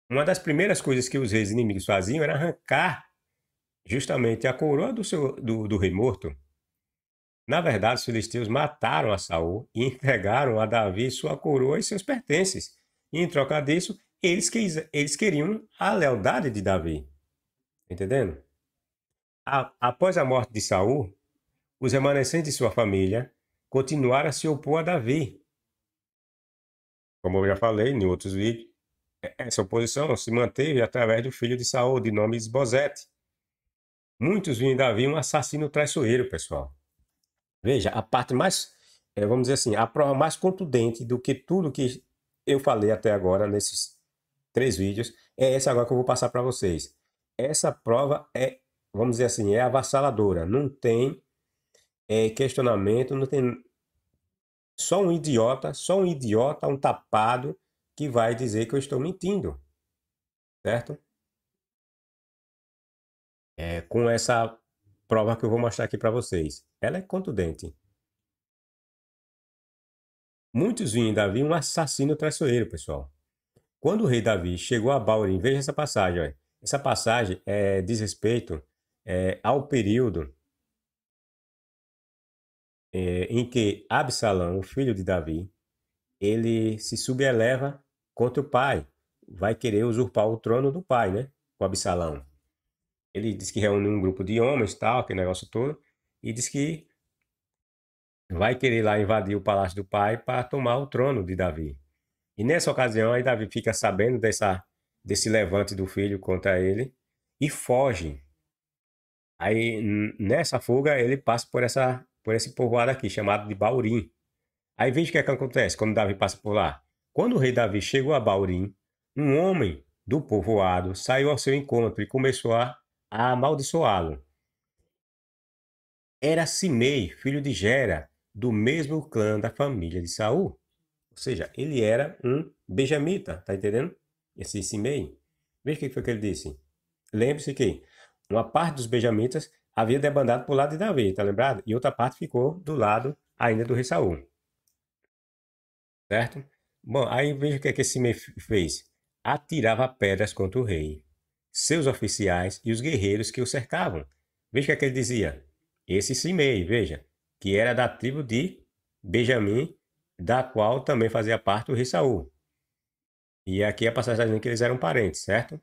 Uma das primeiras coisas que os reis inimigos faziam era arrancar justamente a coroa do rei morto. Na verdade, os filisteus mataram a Saul e entregaram a Davi sua coroa e seus pertences. E em troca disso, eles queriam a lealdade de Davi. Entendendo? Após a morte de Saul, os remanescentes de sua família continuaram a se opor a Davi. Como eu já falei em outros vídeos, essa oposição se manteve através do filho de Saul, de nome Isbosete. Muitos viam em Davi um assassino traiçoeiro, pessoal. Veja, a parte mais, vamos dizer assim, a prova mais contundente do que tudo que eu falei até agora nesses 3 vídeos é essa agora que eu vou passar para vocês. Essa prova vamos dizer assim, é avassaladora. Não tem questionamento, não tem só um idiota, um tapado que vai dizer que eu estou mentindo, certo? Com essa prova que eu vou mostrar aqui para vocês. Ela é contundente. Muitos viam em Davi um assassino traiçoeiro, pessoal. Quando o rei Davi chegou a Baurim, veja essa passagem. Olha. Essa passagem diz respeito ao período em que Absalão, o filho de Davi, ele se subeleva contra o pai. Vai querer usurpar o trono do pai, né? Com Absalão. Ele diz que reúne um grupo de homens, tal, aquele negócio todo, e diz que vai querer lá invadir o palácio do pai para tomar o trono de Davi. E nessa ocasião, aí Davi fica sabendo desse levante do filho contra ele e foge. Aí nessa fuga ele passa por esse povoado aqui, chamado de Baurim. Aí veja o que é que acontece quando Davi passa por lá. Quando o rei Davi chegou a Baurim, um homem do povoado saiu ao seu encontro e começou a amaldiçoá-lo. Era Simei, filho de Gera, do mesmo clã da família de Saul. Ou seja, ele era um benjamita, tá entendendo? Esse Simei. Veja o que foi que ele disse. Lembre-se que uma parte dos benjamitas havia debandado para o lado de Davi, tá lembrado? E outra parte ficou do lado ainda do rei Saul. Certo? Bom, aí veja o que esse Simei fez. Atirava pedras contra o rei, seus oficiais e os guerreiros que o cercavam. Veja o que ele dizia. Esse Simei, veja, que era da tribo de Benjamim, da qual também fazia parte o rei Saul. E aqui a passagem dizendo que eles eram parentes, certo?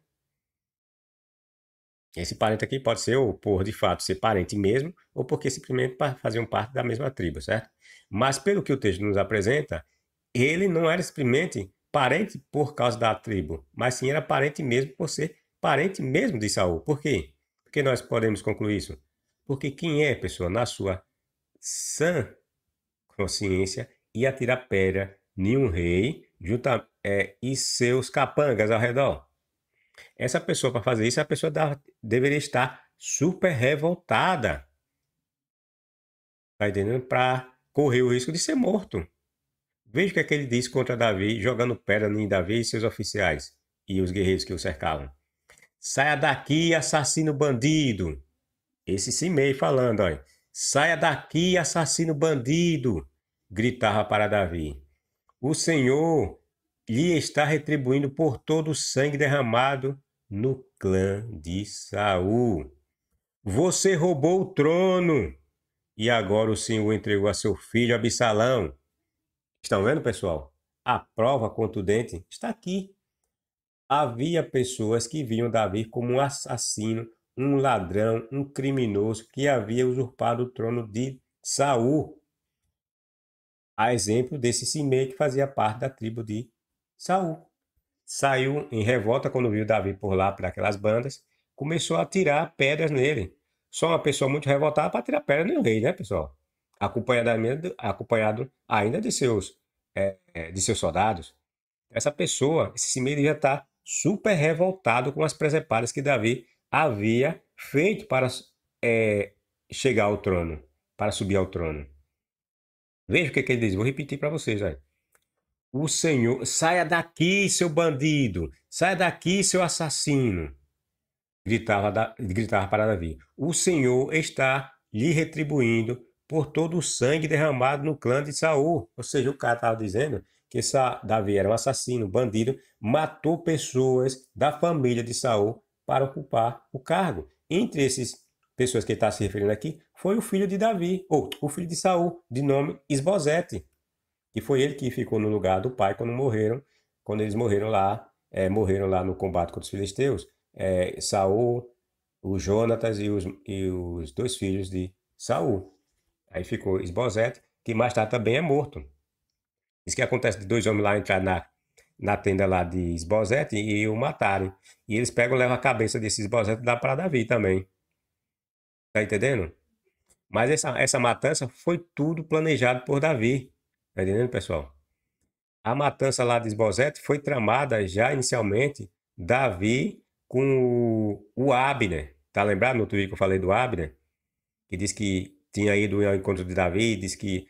Esse parente aqui pode ser ou por de fato ser parente mesmo, ou porque simplesmente faziam parte da mesma tribo, certo? Mas pelo que o texto nos apresenta, ele não era simplesmente parente por causa da tribo, mas sim era parente mesmo por ser parente mesmo de Saul. Por quê? Porque nós podemos concluir isso? Porque quem é, pessoa, na sua sã consciência, ia tirar pedra em um rei e seus capangas ao redor? Essa pessoa, para fazer isso, a pessoa deveria estar super revoltada. Tá entendendo? Para correr o risco de ser morto. Veja o que é que ele diz contra Davi, jogando pedra em Davi e seus oficiais e os guerreiros que o cercavam. Saia daqui, assassino bandido. Esse Simei falando, olha. Saia daqui, assassino bandido, gritava para Davi. O Senhor lhe está retribuindo por todo o sangue derramado no clã de Saul. Você roubou o trono e agora o Senhor entregou a seu filho Absalão. Estão vendo, pessoal? A prova contundente está aqui. Havia pessoas que viam Davi como um assassino, um ladrão, um criminoso que havia usurpado o trono de Saul. A exemplo desse Simei que fazia parte da tribo de Saul. Saiu em revolta quando viu Davi por lá, por aquelas bandas, começou a atirar pedras nele. só uma pessoa muito revoltada para tirar pedra no rei, né, pessoal? Acompanhado ainda de seus soldados. Essa pessoa, esse Simei devia estar super revoltado com as presepadas que Davi havia feito para chegar ao trono, para subir ao trono. Veja o que ele diz, vou repetir para vocês. Olha. O Senhor, saia daqui, seu bandido, saia daqui, seu assassino, gritava para Davi. O Senhor está lhe retribuindo por todo o sangue derramado no clã de Saul. Ou seja, o cara estava dizendo que Davi era um assassino, bandido, matou pessoas da família de Saul para ocupar o cargo. Entre essas pessoas que ele está se referindo aqui, foi o filho de Davi, ou o filho de Saul, de nome Isbosete, que foi ele que ficou no lugar do pai quando eles morreram lá no combate contra os filisteus. Saul, o Jonatas e os dois filhos de Saul. Aí ficou Isbosete, que mais tarde também é morto. Isso que acontece de dois homens lá entrar na tenda lá de Isbosete e o matarem. E eles pegam e levam a cabeça desse Isbosete e dá para Davi também. Tá entendendo? Mas essa matança foi tudo planejado por Davi. Tá entendendo, pessoal? A matança lá de Isbosete foi tramada já inicialmente Davi com o Abner. Tá lembrado no outro vídeo que eu falei do Abner? Que disse que tinha ido ao encontro de Davi, disse que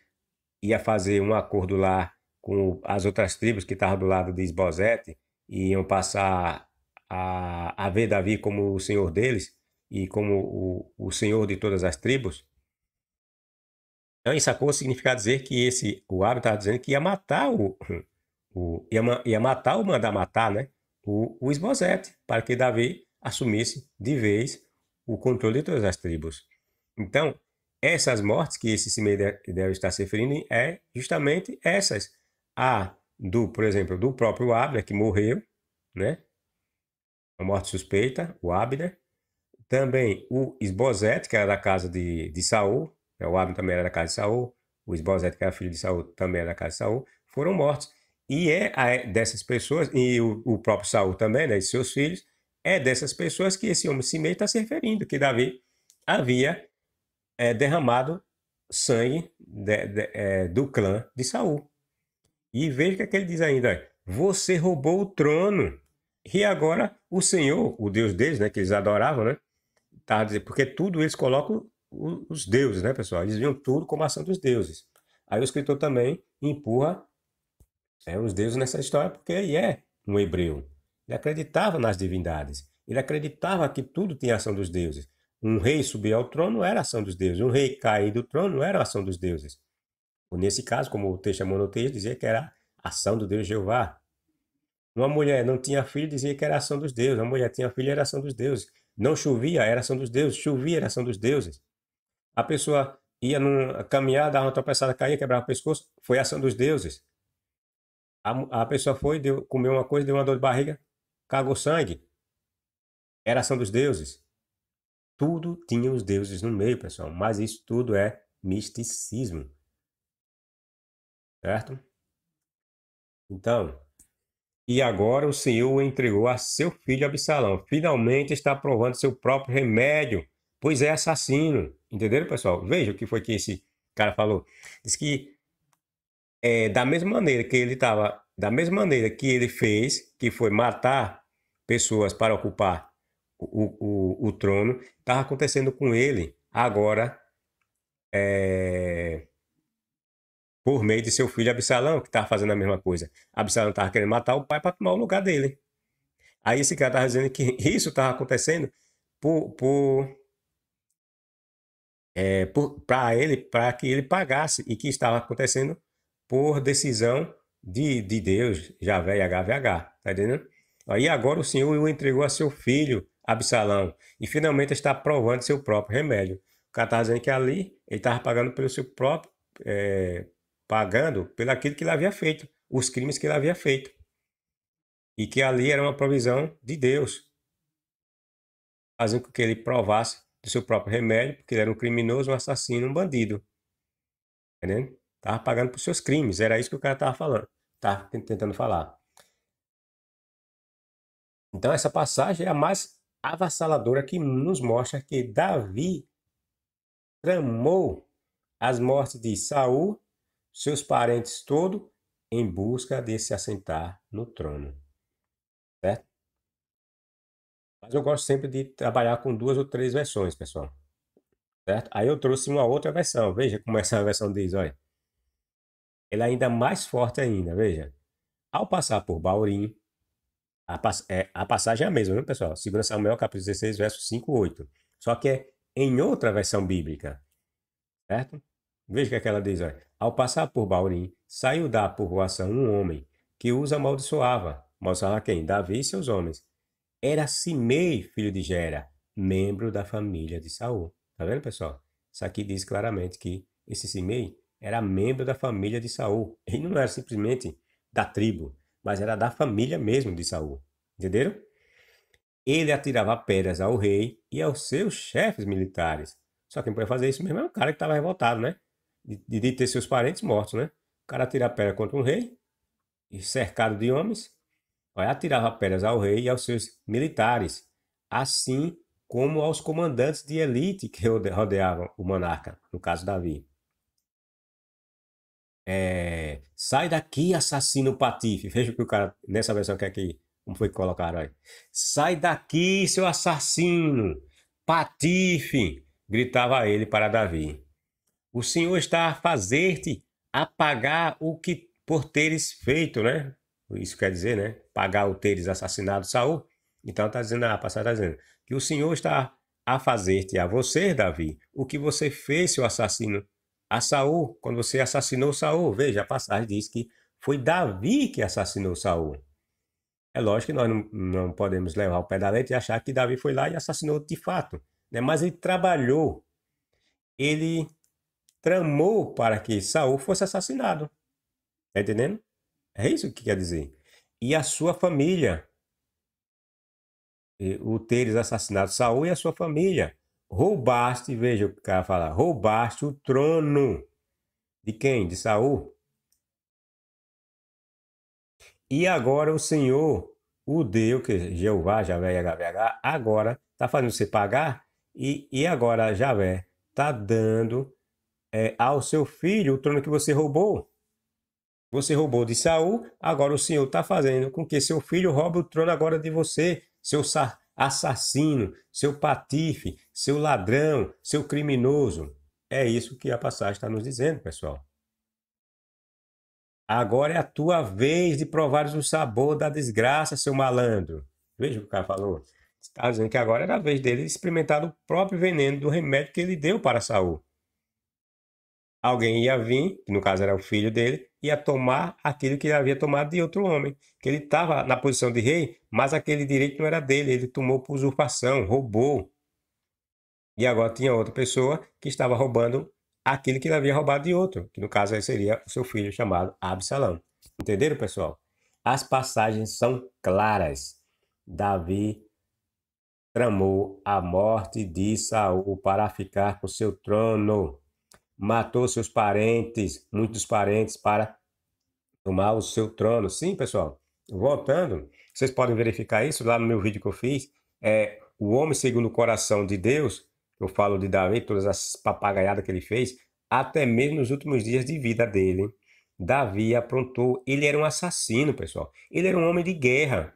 ia fazer um acordo lá com as outras tribos que estavam do lado de Isbosete e iam passar a ver Davi como o senhor deles e como o senhor de todas as tribos. Então, isso significa dizer que o Abner estava dizendo que ia matar ia matar ou mandar matar, né? O Isbosete, para que Davi assumisse de vez o controle de todas as tribos. Então, essas mortes que esse Simei deve estar se referindo é justamente essas. Por exemplo, do próprio Abner, que morreu, né? A morte suspeita, o Abner. Também o Isbosete, que era da casa de Saul, o Abner também era da casa de Saul, o Isbosete, que era filho de Saul, também era da casa de Saul, foram mortos. E dessas pessoas, e o próprio Saul também, né, e seus filhos, é dessas pessoas que esse homem Simei está se referindo, que Davi havia derramado sangue do clã de Saul. E veja o que ele diz ainda: você roubou o trono. E agora o Senhor, o Deus deles, né, que eles adoravam, né? Tá, porque tudo eles colocam os deuses, né, pessoal? Eles viam tudo como ação dos deuses. Aí o escritor também empurra os deuses nessa história porque ele é um hebreu. Ele acreditava nas divindades. Ele acreditava que tudo tinha ação dos deuses. Um rei subir ao trono era ação dos deuses. Um rei cair do trono era ação dos deuses. Nesse caso, como o texto é monoteísta, dizia que era ação do Deus Jeová. Uma mulher não tinha filho, dizia que era ação dos deuses. Uma mulher tinha filho, era ação dos deuses. Não chovia, era ação dos deuses. Chovia, era ação dos deuses. A pessoa ia caminhar, dava uma tropeçada, caía, quebrava o pescoço, foi ação dos deuses. A pessoa foi, comeu uma coisa, deu uma dor de barriga, cagou sangue. Era ação dos deuses. Tudo tinha os deuses no meio, pessoal. Mas isso tudo é misticismo. Certo? Então, e agora o Senhor o entregou a seu filho Absalão. Finalmente está provando seu próprio remédio, pois é assassino. Entenderam, pessoal? Veja o que foi que esse cara falou. Diz que da mesma maneira que ele fez, que foi matar pessoas para ocupar o trono, estava acontecendo com ele agora por meio de seu filho Absalão, que estava fazendo a mesma coisa. Absalão estava querendo matar o pai para tomar o lugar dele. Aí esse cara estava dizendo que isso estava acontecendo para que ele pagasse, e que estava acontecendo por decisão de Deus, Javé e HVH, tá entendendo? Aí agora o Senhor o entregou a seu filho Absalão e finalmente está provando seu próprio remédio. O cara estava dizendo que ali ele estava pagando pelo seu próprio, pagando pelo aquilo que ele havia feito, os crimes que ele havia feito, e que ali era uma provisão de Deus, fazendo com que ele provasse do seu próprio remédio, porque ele era um criminoso, um assassino, um bandido. Entendendo? Tava pagando por seus crimes, era isso que o cara tava falando, tá tentando falar. Então essa passagem é a mais avassaladora, que nos mostra que Davi tramou as mortes de Saul, seus parentes todos, em busca de se assentar no trono. Certo? Mas eu gosto sempre de trabalhar com 2 ou 3 versões, pessoal. Certo? Aí eu trouxe uma outra versão. Veja como essa versão diz, olha. Ela é ainda mais forte ainda, veja. Ao passar por Baurim, a passagem é a mesma, viu, pessoal? 2 Samuel, capítulo 16, verso 5 e 8. Só que é em outra versão bíblica, certo? Veja o que é que ela diz, olha. Ao passar por Baurim, saiu da povoação um homem que os amaldiçoava. Amaldiçoava quem? Davi e seus homens. Era Simei, filho de Gera, membro da família de Saul. Tá vendo, pessoal? Isso aqui diz claramente que esse Simei era membro da família de Saul. Ele não era simplesmente da tribo, mas era da família mesmo de Saul. Entenderam? Ele atirava pedras ao rei e aos seus chefes militares. Só quem pode fazer isso mesmo é um cara que estava revoltado, né? De ter seus parentes mortos, né? O cara atira pedra contra um rei, e cercado de homens, atirava pedras ao rei e aos seus militares, assim como aos comandantes de elite que rodeavam o monarca, no caso Davi. Sai daqui, assassino patife. Veja o que o cara, nessa versão que aqui, como foi que colocaram aí. Sai daqui, seu assassino, patife, gritava ele para Davi. O Senhor está a fazer-te apagar o que por teres feito, né? Isso quer dizer, né? Pagar o teres assassinado Saul. Então está dizendo, a passagem está dizendo que o Senhor está a fazer-te a você, Davi, o que você fez, seu assassino, a Saul, quando você assassinou Saul. Veja, a passagem diz que foi Davi que assassinou Saul. É lógico que nós não podemos levar o pé da letra e achar que Davi foi lá e assassinou de fato, né? Mas ele trabalhou, ele tramou para que Saul fosse assassinado. Tá entendendo? É isso que quer dizer. E a sua família, o teres assassinado Saul e a sua família. Roubaste, veja o que o cara fala, roubaste o trono. De quem? De Saul. E agora o Senhor, o Deus, que Jeová, Javé, HVH, agora está fazendo você pagar, e agora Javé está dando ao seu filho o trono que você roubou. Você roubou de Saul, agora o Senhor está fazendo com que seu filho roube o trono agora de você, seu assassino, seu patife, seu ladrão, seu criminoso. É isso que a passagem está nos dizendo, pessoal. Agora é a tua vez de provares o sabor da desgraça, seu malandro. Veja o que o cara falou. Está dizendo que agora era a vez dele experimentar o próprio veneno do remédio que ele deu para Saul. Alguém ia vir, que no caso era o filho dele, ia tomar aquilo que ele havia tomado de outro homem. Que ele estava na posição de rei, mas aquele direito não era dele, ele tomou por usurpação, roubou. E agora tinha outra pessoa que estava roubando aquilo que ele havia roubado de outro, que no caso aí seria o seu filho chamado Absalão. Entenderam, pessoal? As passagens são claras. Davi tramou a morte de Saul para ficar com seu trono. Matou seus parentes, muitos parentes, para tomar o seu trono. Sim, pessoal. Voltando, vocês podem verificar isso lá no meu vídeo que eu fiz. O homem segundo o coração de Deus, eu falo de Davi, todas as papagaiadas que ele fez, até mesmo nos últimos dias de vida dele, Davi aprontou. Ele era um assassino, pessoal. Ele era um homem de guerra.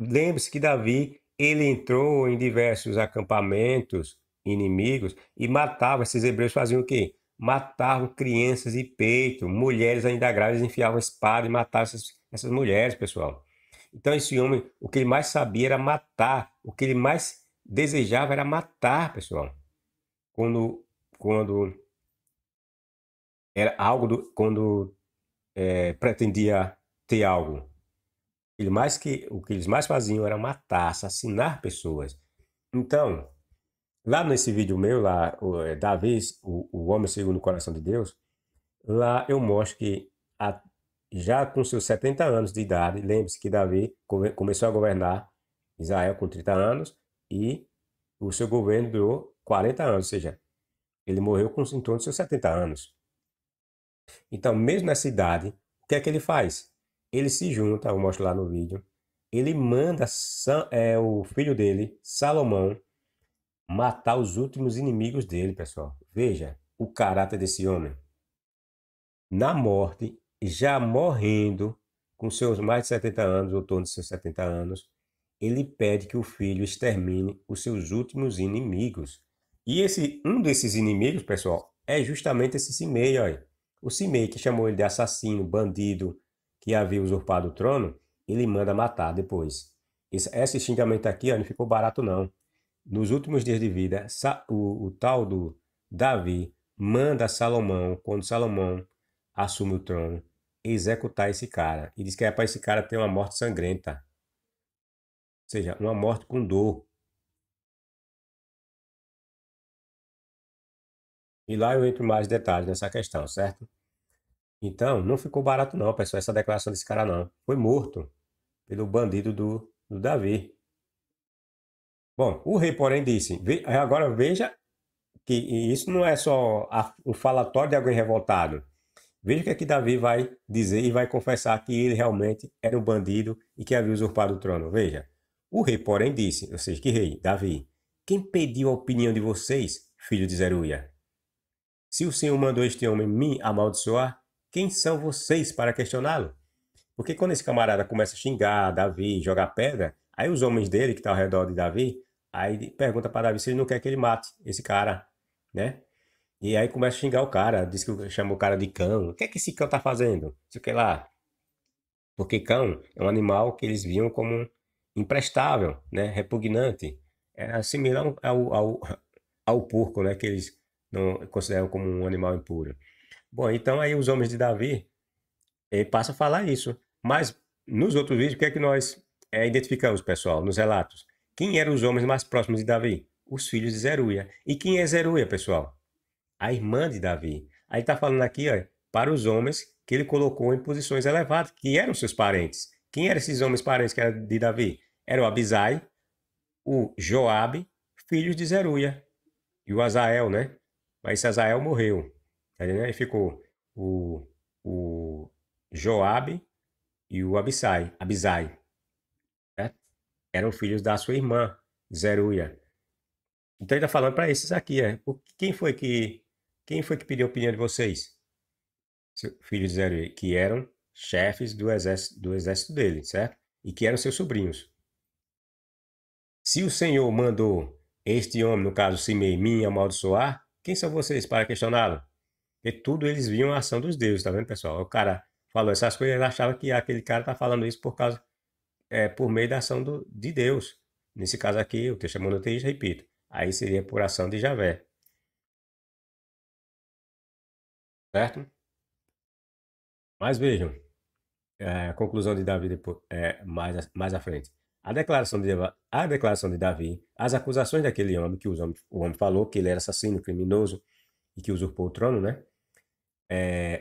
Lembre-se que Davi, ele entrou em diversos acampamentos inimigos e matava. Esses hebreus faziam o quê? Matavam crianças de peito, mulheres ainda grávidas, enfiavam espada e matavam essas mulheres, pessoal. Então esse homem, o que ele mais sabia era matar, o que ele mais desejava era matar, pessoal. Quando era algo, quando pretendia ter algo. O que eles mais faziam era matar, assassinar pessoas. Então, lá nesse vídeo meu, lá, Davi, o homem segundo o coração de Deus, lá eu mostro que já com seus 70 anos de idade, lembre-se que Davi começou a governar Israel com 30 anos e o seu governo durou 40 anos, ou seja, ele morreu com em torno de seus 70 anos. Então, mesmo nessa idade, o que é que ele faz? Ele se junta, eu mostro lá no vídeo, ele manda o filho dele, Salomão, matar os últimos inimigos dele, pessoal. Veja o caráter desse homem. Na morte, já morrendo, com seus mais de 70 anos, ou torno de seus 70 anos, ele pede que o filho extermine os seus últimos inimigos. E um desses inimigos, pessoal, é justamente esse Simei, olha. O Simei, que chamou ele de assassino, bandido, que havia usurpado o trono, ele manda matar depois. Esse xingamento aqui, ó, não ficou barato, não. Nos últimos dias de vida, o tal do Davi manda Salomão, quando Salomão assume o trono, executar esse cara. E diz que é para esse cara ter uma morte sangrenta. Ou seja, uma morte com dor. E lá eu entro mais detalhes nessa questão, certo? Então, não ficou barato não, pessoal, essa declaração desse cara não. Foi morto pelo bandido do Davi. Bom, o rei, porém, disse, agora veja que isso não é só um falatório de alguém revoltado. Veja o que é que Davi vai dizer e vai confessar que ele realmente era um bandido e que havia usurpado o trono. Veja, o rei, porém, disse, ou seja, que rei? Davi. Quem pediu a opinião de vocês, filho de Zeruia? Se o Senhor mandou este homem me amaldiçoar, quem são vocês para questioná-lo? Porque quando esse camarada começa a xingar Davi, jogar pedra, aí os homens dele que estão ao redor de Davi, aí pergunta para Davi se ele não quer que ele mate esse cara, né? E aí começa a xingar o cara, diz que chama o cara de cão. O que é que esse cão tá fazendo? Sei que lá. Porque cão é um animal que eles viam como imprestável, né? Repugnante. É similar ao porco, né? Que eles não consideram como um animal impuro. Bom, então aí os homens de Davi passam a falar isso. Mas nos outros vídeos, o que é que nós identificamos, pessoal, nos relatos? Quem eram os homens mais próximos de Davi? Os filhos de Zeruia. E quem é Zeruia, pessoal? A irmã de Davi. Aí está falando aqui, ó, para os homens que ele colocou em posições elevadas, que eram seus parentes. Quem eram esses homens parentes que eram de Davi? Era o Abisai, o Joabe, filhos de Zeruia, e o Azael, né? Mas esse Azael morreu. Aí ficou o Joabe e o Abisai, né? Eram filhos da sua irmã, Zeruia. Então ele está falando para esses aqui, quem foi que pediu a opinião de vocês? Filhos de Zeruia, que eram chefes do exército dele, certo? E que eram seus sobrinhos. Se o Senhor mandou este homem, no caso Simei, me amaldiçoar, quem são vocês para questioná-lo? Porque tudo eles viam a ação dos deuses, tá vendo, pessoal? O cara falou essas coisas, ele achava que aquele cara tá falando isso por meio da ação de Deus. Nesse caso aqui, o texto é monoteísta, repito. Aí seria por ação de Javé, certo? Mas vejam, a conclusão de Davi depois, mais à frente. A declaração de Davi, as acusações daquele homem, que o homem falou que ele era assassino, criminoso e que usurpou o trono, né?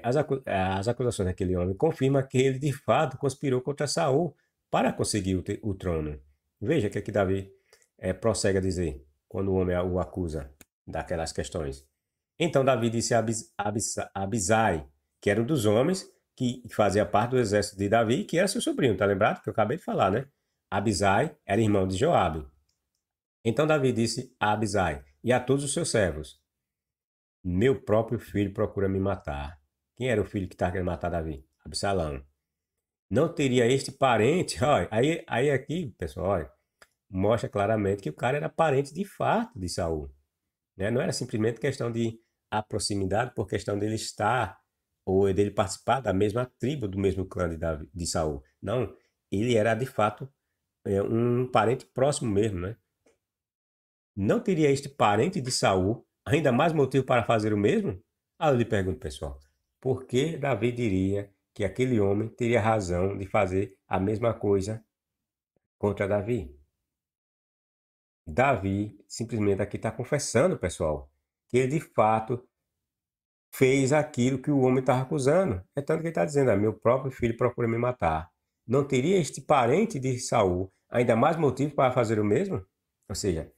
As acusações daquele homem confirmam que ele de fato conspirou contra Saul para conseguir o trono. Veja o que é que Davi prossegue a dizer quando o homem o acusa daquelas questões. Então Davi disse a Abisai, que era um dos homens que fazia parte do exército de Davi, que era seu sobrinho, tá lembrado? Que eu acabei de falar, né? Abisai era irmão de Joabe. Então Davi disse a Abisai e a todos os seus servos: meu próprio filho procura me matar. Quem era o filho que estava querendo matar Davi? Absalão. Não teria este parente, olha, aí aqui, pessoal, olha, mostra claramente que o cara era parente de fato de Saul, né? Não era simplesmente questão de a proximidade por questão dele estar ou dele participar da mesma tribo, do mesmo clã de Saul. Não, ele era de fato um parente próximo mesmo, né? Não teria este parente de Saul ainda mais motivo para fazer o mesmo? Aí eu lhe pergunto, pessoal, por que Davi diria que aquele homem teria razão de fazer a mesma coisa contra Davi? Davi simplesmente aqui está confessando, pessoal, que ele de fato fez aquilo que o homem estava acusando. É tanto que ele está dizendo, meu próprio filho procura me matar. Não teria este parente de Saul ainda mais motivo para fazer o mesmo? Ou seja,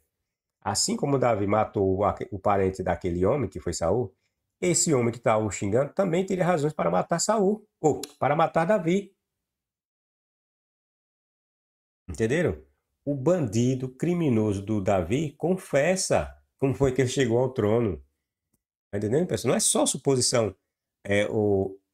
assim como Davi matou o parente daquele homem, que foi Saul, esse homem que está o xingando também teria razões para matar Saul, ou para matar Davi. Entenderam? o bandido criminoso do Davi confessa como foi que ele chegou ao trono. Tá entendendo, pessoal? Não é só suposição,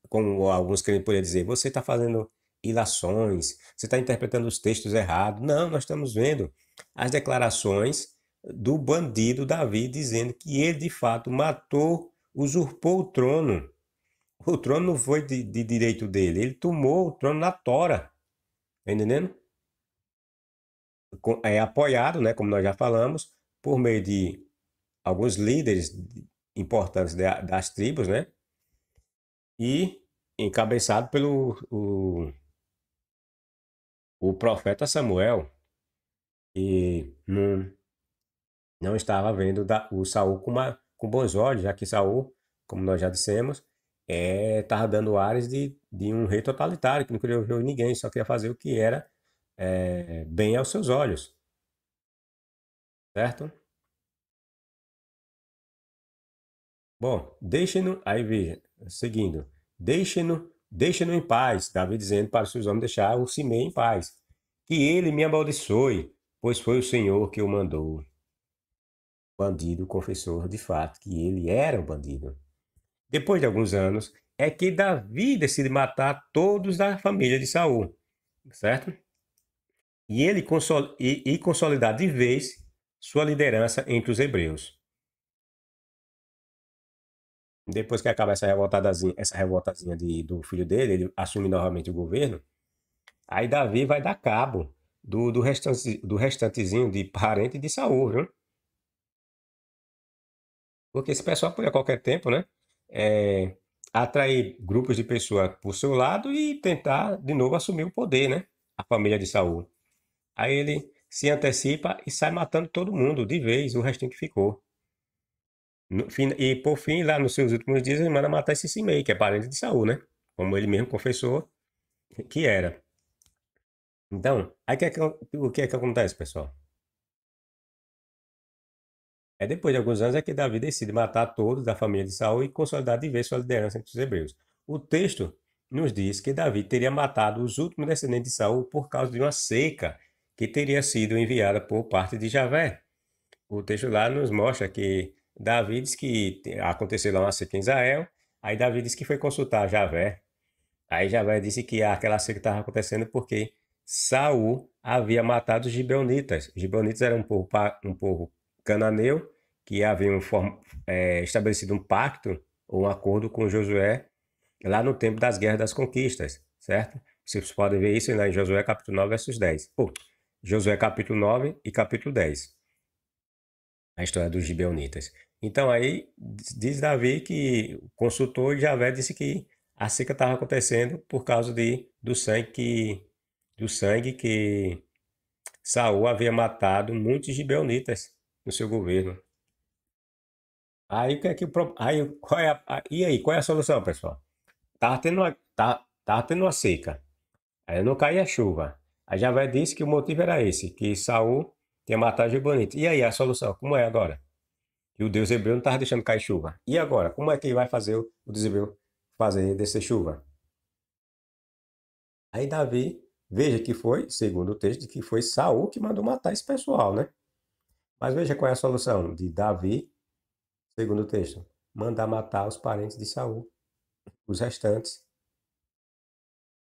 como alguns querem poder dizer, você está fazendo ilações, você está interpretando os textos errados. Não, nós estamos vendo as declarações do bandido Davi dizendo que ele de fato matou, usurpou o trono. O trono não foi de direito dele, ele tomou o trono na tora. Tá entendendo? É apoiado, né, como nós já falamos, por meio de alguns líderes importantes das tribos, né? E encabeçado pelo o profeta Samuel, que não estava vendo o Saul com bons olhos, já que Saul, como nós já dissemos, estava dando ares de um rei totalitário, que não queria ouvir ninguém, só queria fazer o que era bem aos seus olhos, certo? Bom, deixem-no, aí veja, seguindo, deixem-no em paz, Davi dizendo para os seus homens deixar o Simei em paz, que ele me amaldiçoe, pois foi o Senhor que o mandou. O bandido confessou de fato que ele era um bandido. Depois de alguns anos, é que Davi decide matar todos da família de Saul, certo? E ele consolidar de vez sua liderança entre os hebreus. Depois que acaba essa revoltazinha do filho dele, ele assume novamente o governo. Aí Davi vai dar cabo do restantezinho de parente de Saul, viu? Porque esse pessoal pode a qualquer tempo, né? é, Atrair grupos de pessoas por seu lado e tentar de novo assumir o poder, né? A família de Saul. Aí ele se antecipa e sai matando todo mundo de vez, o restinho que ficou. E por fim, lá nos seus últimos dias, ele manda matar esse Simei, que é parente de Saul, né? Como ele mesmo confessou que era. Então, aí o que é que acontece, pessoal? Depois de alguns anos é que Davi decide matar todos da família de Saul e consolidar de vez sua liderança entre os hebreus. O texto nos diz que Davi teria matado os últimos descendentes de Saul por causa de uma seca que teria sido enviada por parte de Javé. O texto lá nos mostra que Davi diz que aconteceu lá uma seca em Israel, aí Davi disse que foi consultar Javé. Aí Javé disse que aquela seca estava acontecendo porque Saul havia matado os gibeonitas. Os gibeonitas eram um povo cananeu que haviam estabelecido um pacto ou um acordo com Josué lá no tempo das guerras das conquistas, certo? Vocês podem ver isso lá em Josué capítulo 9, versos 10. Josué capítulo 9 e capítulo 10. A história dos gibeonitas. Então aí diz Davi que consultou e Javé disse que a seca estava acontecendo por causa do sangue que Saul havia matado muitos gibeonitas no seu governo. Aí o que é que aí qual é e aí qual é a solução, pessoal? Tava tendo uma seca. Aí não caía chuva. Aí Javé disse que o motivo era esse, que Saul tinha matado os gibeonitas. E aí a solução, como é agora? E o Deus hebreu não estava deixando cair chuva. E agora? Como é que ele vai fazer o Deus hebreu fazer descer chuva? Aí Davi, veja que foi, segundo o texto, que foi Saul que mandou matar esse pessoal, né? Mas veja qual é a solução de Davi, segundo o texto. Mandar matar os parentes de Saul, os restantes.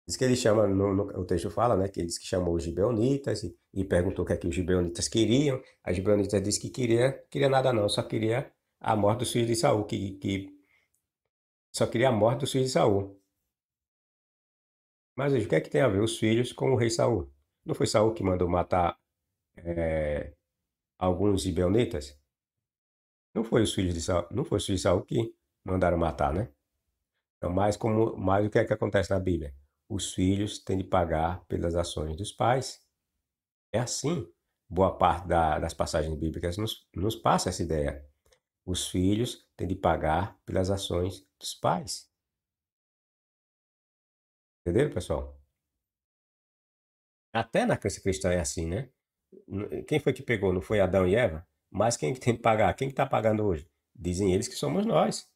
Diz que ele chama, o texto fala, né? Que ele diz que chamou os gibeonitas e perguntou o que é que os gibeonitas queriam. A gibeonitas disse que queria nada não, só queria a morte dos filhos de Saul, que só queria a morte dos filhos de Saul. Mas veja, o que é que tem a ver os filhos com o rei Saul? Não foi Saul que mandou matar alguns gibeonitas? Não foi os filhos de Saul, não foi os filhos de Saul que mandaram matar, né? Então, mais o que é que acontece na Bíblia? Os filhos têm de pagar pelas ações dos pais. É assim. Boa parte das passagens bíblicas nos passa essa ideia. Os filhos têm de pagar pelas ações dos pais. Entenderam, pessoal? Até na crença cristã é assim, né? Quem foi que pegou? Não foi Adão e Eva? Mas quem que tem que pagar? Quem que está pagando hoje? Dizem eles que somos nós.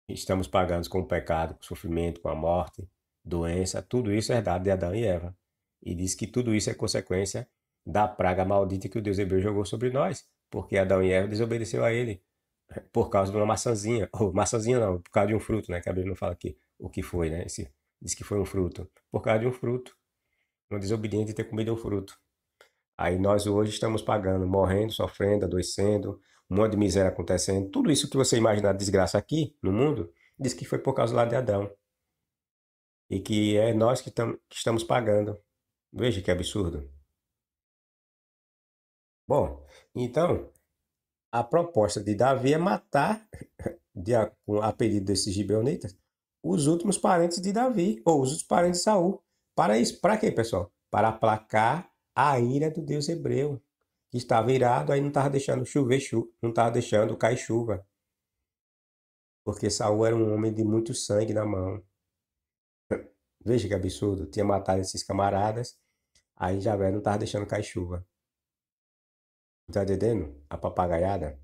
Estamos pagando com o pecado, com o sofrimento, com a morte, doença. Tudo isso é herdado de Adão e Eva. E diz que tudo isso é consequência da praga maldita que o Deus hebreu jogou sobre nós, porque Adão e Eva desobedeceu a ele por causa de uma maçãzinha, ou maçãzinha não, por causa de um fruto, né, que a Bíblia não fala aqui o que foi, né, diz que foi um fruto, por causa de um fruto, uma desobediência de ter comido um fruto. Aí nós hoje estamos pagando, morrendo, sofrendo, adoecendo, um monte de miséria acontecendo, tudo isso que você imaginar de desgraça aqui no mundo, diz que foi por causa lá de Adão, e que é nós que estamos pagando. Veja que absurdo. Bom, então, a proposta de Davi é matar, a pedido desses gibeonitas, os últimos parentes de Davi, ou os últimos parentes de Saul. Para isso, para quê, pessoal? Para aplacar a ira do Deus hebreu, que estava irado, aí não estava deixando chover, não estava deixando cair chuva, porque Saul era um homem de muito sangue na mão. Veja que absurdo, tinha matado esses camaradas, aí Javé não estava deixando cair chuva. Tá entendendo? A papagaiada,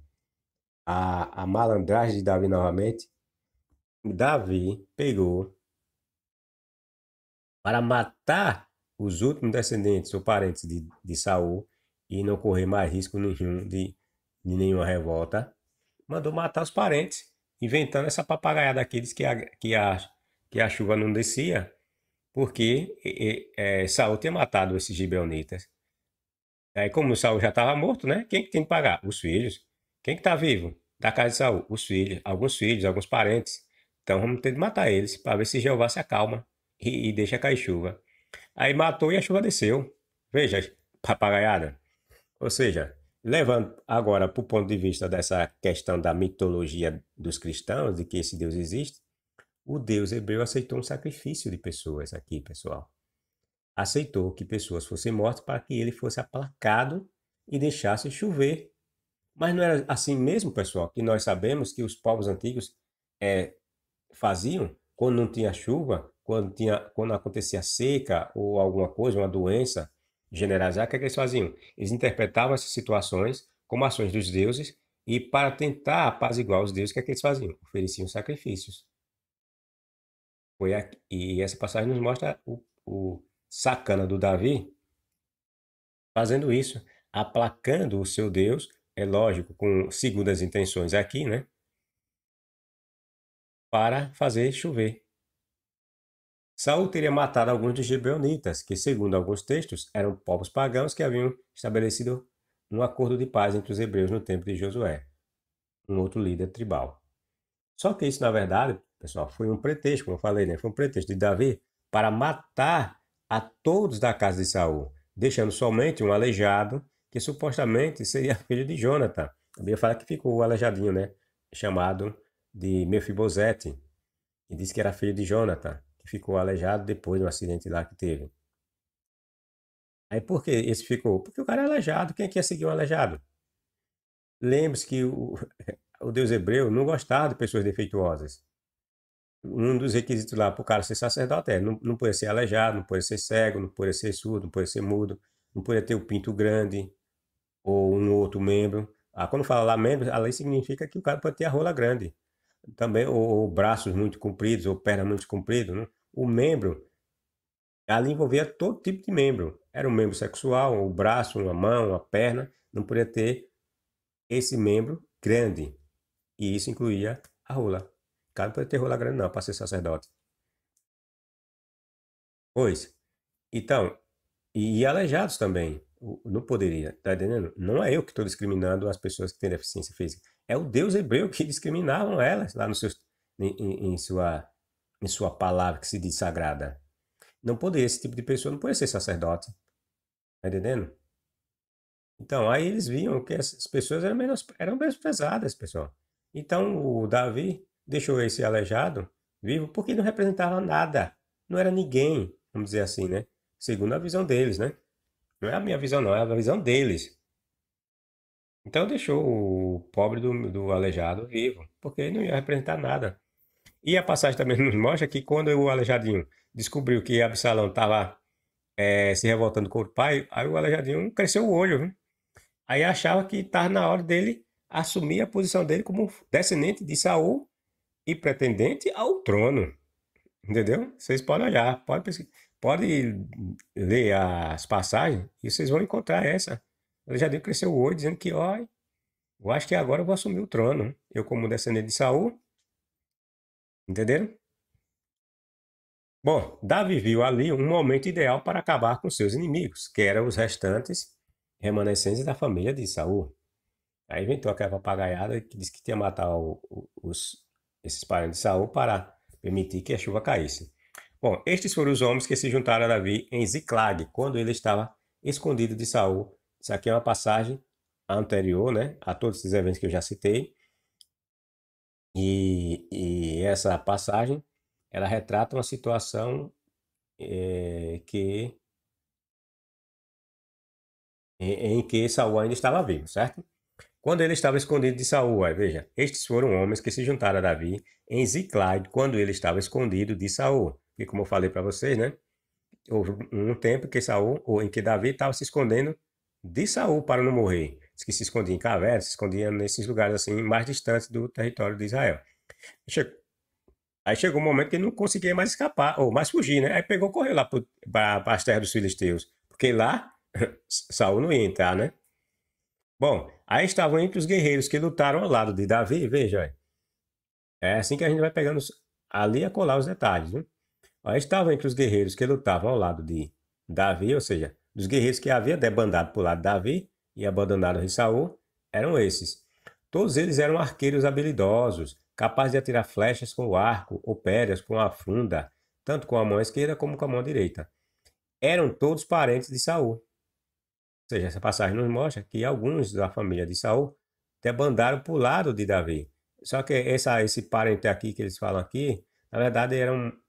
a malandragem de Davi novamente. Davi pegou para matar os últimos descendentes ou parentes de Saul e não correr mais risco nenhum de nenhuma revolta, mandou matar os parentes, inventando essa papagaiada aqui, diz que a chuva não descia, porque Saul tinha matado esses gibeonitas. Aí, como o Saul já estava morto, né? Quem que tem que pagar? Os filhos. Quem que está vivo? Da casa de Saul? Os filhos, alguns parentes. Então vamos ter de matar eles para ver se Jeová se acalma e deixa cair chuva. Aí matou e a chuva desceu. Veja, papagaiada. Ou seja, levando agora para o ponto de vista dessa questão da mitologia dos cristãos, de que esse Deus existe, o Deus hebreu aceitou um sacrifício de pessoas aqui, pessoal. Aceitou que pessoas fossem mortas para que ele fosse aplacado e deixasse chover. Mas não era assim mesmo, pessoal, que nós sabemos que os povos antigos faziam quando não tinha chuva, quando acontecia seca ou alguma coisa, uma doença generalizada, o que é que eles faziam? Eles interpretavam essas situações como ações dos deuses e para tentar apaziguar os deuses, o que é que eles faziam? Ofereciam sacrifícios. E essa passagem nos mostra o sacana do Davi fazendo isso, aplacando o seu Deus, é lógico, com segundas intenções aqui, né? Para fazer chover. Saul teria matado alguns dos gibeonitas, que, segundo alguns textos, eram povos pagãos que haviam estabelecido um acordo de paz entre os hebreus no tempo de Josué, um outro líder tribal. Só que isso, na verdade, pessoal, foi um pretexto, como eu falei, né? Foi um pretexto de Davi para matar a todos da casa de Saul, deixando somente um aleijado, que supostamente seria filho de Jonathan. A Bíblia fala que ficou aleijadinho, né? Chamado de Mefibosete, e disse que era filho de Jonathan, que ficou aleijado depois do acidente lá que teve. Aí por que esse ficou? Porque o cara é aleijado. Quem é que ia seguir um aleijado? Lembre-se que o Deus hebreu não gostava de pessoas defeituosas. Um dos requisitos lá para o cara ser sacerdote não podia ser aleijado, não podia ser cego, não podia ser surdo, não podia ser mudo, não podia ter o pinto grande ou um outro membro. Quando fala lá membro, a lei significa que o cara pode ter a rola grande. Também, ou braços muito compridos, ou pernas muito compridas. Né? O membro, ali envolvia todo tipo de membro. Era um membro sexual, o braço, uma mão, uma perna. Não podia ter esse membro grande. E isso incluía a rola. O cara não podia ter rola grande não, para ser sacerdote. Pois, então, e aleijados também. Não poderia, tá entendendo? Não é eu que estou discriminando as pessoas que têm deficiência física. É o Deus hebreu que discriminavam elas lá no seu, em sua palavra que se diz sagrada. Não poderia, esse tipo de pessoa não poderia ser sacerdote. Tá entendendo? Então, aí eles viam que essas pessoas eram menosprezadas, pessoal. Então, o Davi deixou esse aleijado vivo porque não representava nada. Não era ninguém, vamos dizer assim, né? Segundo a visão deles, né? Não é a minha visão, não, é a visão deles. Então, deixou o pobre do aleijado vivo, porque ele não ia representar nada. E a passagem também nos mostra que quando o aleijadinho descobriu que Absalão estava se revoltando com o pai, aí o aleijadinho cresceu o olho, viu? Aí achava que estava na hora dele assumir a posição dele como descendente de Saul e pretendente ao trono. Entendeu? Vocês podem olhar, Pode ler as passagens e vocês vão encontrar essa. Ele já deu cresceu o olho, dizendo que, ó, eu acho que agora eu vou assumir o trono. Eu, como descendente de Saul, entenderam? Bom, Davi viu ali um momento ideal para acabar com seus inimigos, que eram os restantes remanescentes da família de Saul. Aí inventou aquela papagaiada que disse que ia matar esses parentes de Saul para permitir que a chuva caísse. Bom, estes foram os homens que se juntaram a Davi em Ziclag, quando ele estava escondido de Saul. Isso aqui é uma passagem anterior, né, a todos esses eventos que eu já citei. E essa passagem, ela retrata uma situação que em que Saul ainda estava vivo, certo? Quando ele estava escondido de Saul, aí, veja, estes foram homens que se juntaram a Davi em Ziclag, quando ele estava escondido de Saul. E como eu falei para vocês, né? Houve um tempo que Saul, ou em que Davi estava se escondendo de Saul para não morrer. Diz que se escondia em cavernas, se escondia nesses lugares assim mais distantes do território de Israel. Aí chegou um momento que ele não conseguia mais escapar, ou mais fugir, né? Aí pegou, correu lá para as terras dos filisteus, porque lá Saul não ia entrar, né? Bom, aí estavam entre os guerreiros que lutaram ao lado de Davi, veja, é assim que a gente vai pegando ali a colar os detalhes, né? Aí estavam entre os guerreiros que lutavam ao lado de Davi, ou seja, dos guerreiros que havia debandado para o lado de Davi e abandonado o rei Saul, eram esses. Todos eles eram arqueiros habilidosos, capazes de atirar flechas com o arco ou pedras com a funda, tanto com a mão esquerda como com a mão direita. Eram todos parentes de Saul. Ou seja, essa passagem nos mostra que alguns da família de Saul debandaram para o lado de Davi. Só que esse parente aqui que eles falam aqui, na verdade eram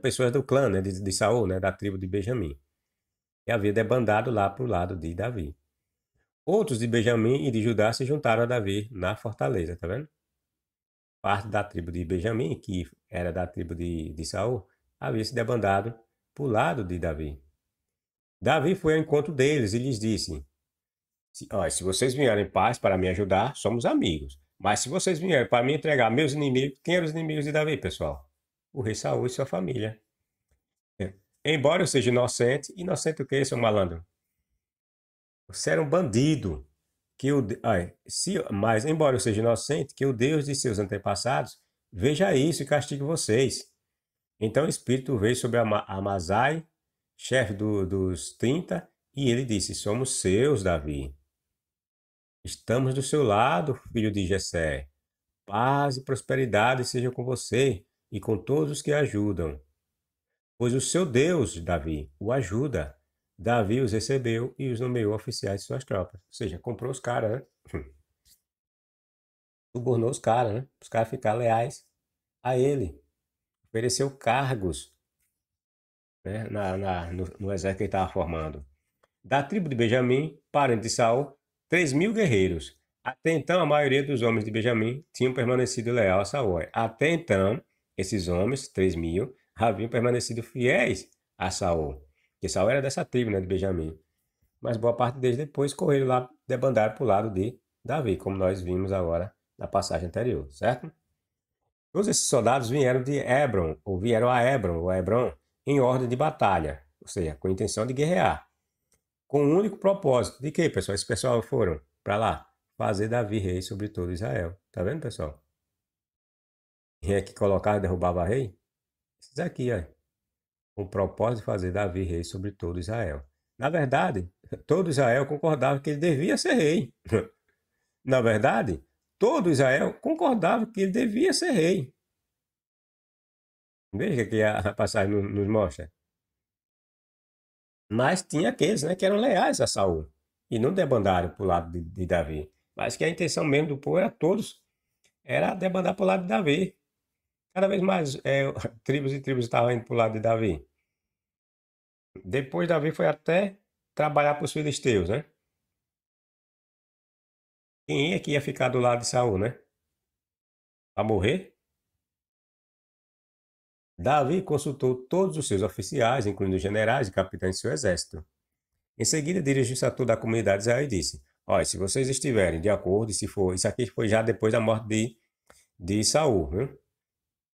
pessoas do clã, né, de Saul, né, da tribo de Benjamim, e havia debandado lá para o lado de Davi. Outros de Benjamim e de Judá se juntaram a Davi na fortaleza, tá vendo? Parte da tribo de Benjamim, que era da tribo de Saul, havia se debandado para o lado de Davi. Davi foi ao encontro deles e lhes disse: se vocês vierem em paz para me ajudar, somos amigos. Mas se vocês vierem para me entregar meus inimigos, quem eram os inimigos de Davi, pessoal? O rei Saul e sua família. Embora eu seja inocente o que, seu malandro? Você era um bandido. Mas, embora eu seja inocente, que o Deus de seus antepassados veja isso e castigue vocês. Então o Espírito veio sobre Amazai, chefe dos 30, e ele disse: Somos seus, Davi. Estamos do seu lado, filho de Jessé. Paz e prosperidade sejam com você e com todos os que ajudam. Pois o seu Deus, Davi, o ajuda. Davi os recebeu e os nomeou oficiais de suas tropas. Ou seja, comprou os caras, né? Subornou os caras, né? Os caras ficaram leais a ele. Ofereceu cargos, né? No exército que ele estava formando. Da tribo de Benjamim, parente de Saul, 3.000 guerreiros. Até então, a maioria dos homens de Benjamim tinham permanecido leal a Saul. Até então, esses homens, 3.000, haviam permanecido fiéis a Saul. Porque Saul era dessa tribo, né, de Benjamim. Mas boa parte deles depois correram lá, debandaram para o lado de Davi, como nós vimos agora na passagem anterior, certo? Todos esses soldados vieram de Hebron, ou vieram a Hebron, ou Hebron, em ordem de batalha, ou seja, com a intenção de guerrear. Com o único propósito de quê, pessoal? Esse pessoal foram para lá fazer Davi rei sobre todo Israel. Tá vendo, pessoal? Quem é que colocava e derrubava rei? Esses aqui, ó. Com o propósito de fazer Davi rei sobre todo Israel. Na verdade, todo Israel concordava que ele devia ser rei. Na verdade, todo Israel concordava que ele devia ser rei. Veja que a passagem nos mostra. Mas tinha aqueles, né, que eram leais a Saul e não debandaram para o lado de Davi. Mas que a intenção mesmo do povo era todos, era debandar para o lado de Davi. Cada vez mais tribos e tribos estavam indo para o lado de Davi. Depois Davi foi até trabalhar para os filisteus, né? Quem é que ia ficar do lado de Saul, né? Para morrer? Davi consultou todos os seus oficiais, incluindo os generais e capitães de seu exército. Em seguida, dirigiu-se a toda a comunidade de Israel e disse: Olha, se vocês estiverem de acordo, e se for, isso aqui foi já depois da morte de Saul, né?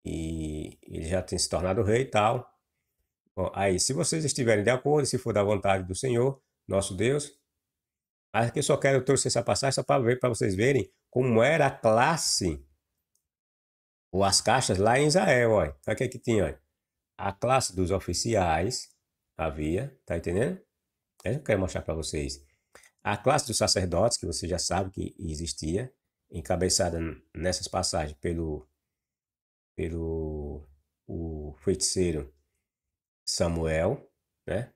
E ele já tinha se tornado rei e tal. Bom, aí, se vocês estiverem de acordo, se for da vontade do Senhor, nosso Deus, aqui eu só quero trouxe essa passagem só para vocês verem como era a classe ou as caixas lá em Israel, olha. Olha o que que tinha, olha. A classe dos oficiais havia, tá entendendo? É isso que eu quero mostrar para vocês. A classe dos sacerdotes, que você já sabe que existia, encabeçada nessas passagens pelo o feiticeiro Samuel, né?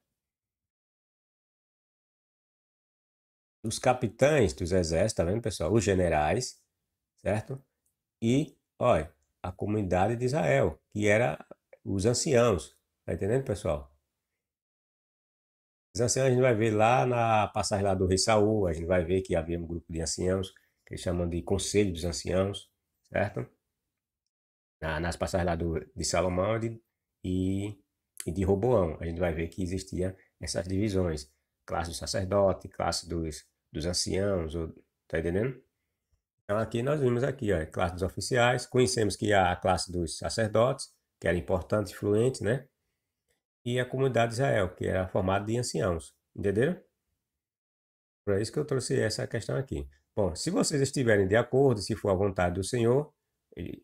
Os capitães dos exércitos, tá vendo, pessoal? Os generais, certo? E, olha, a comunidade de Israel, que era os anciãos, tá entendendo, pessoal? Os anciãos a gente vai ver lá na passagem lá do rei Saul, a gente vai ver que havia um grupo de anciãos, que eles chamam de Conselho dos Anciãos, certo? Nas passagens lá de Salomão e, e de Roboão, a gente vai ver que existiam essas divisões. Classe do sacerdote, classe dos anciãos, tá entendendo? Então aqui nós vimos aqui, ó, a classe dos oficiais, conhecemos que há a classe dos sacerdotes, que era importante e influente, né? E a comunidade de Israel, que era formada de anciãos, entenderam? Por isso que eu trouxe essa questão aqui. Bom, se vocês estiverem de acordo, se for a vontade do Senhor,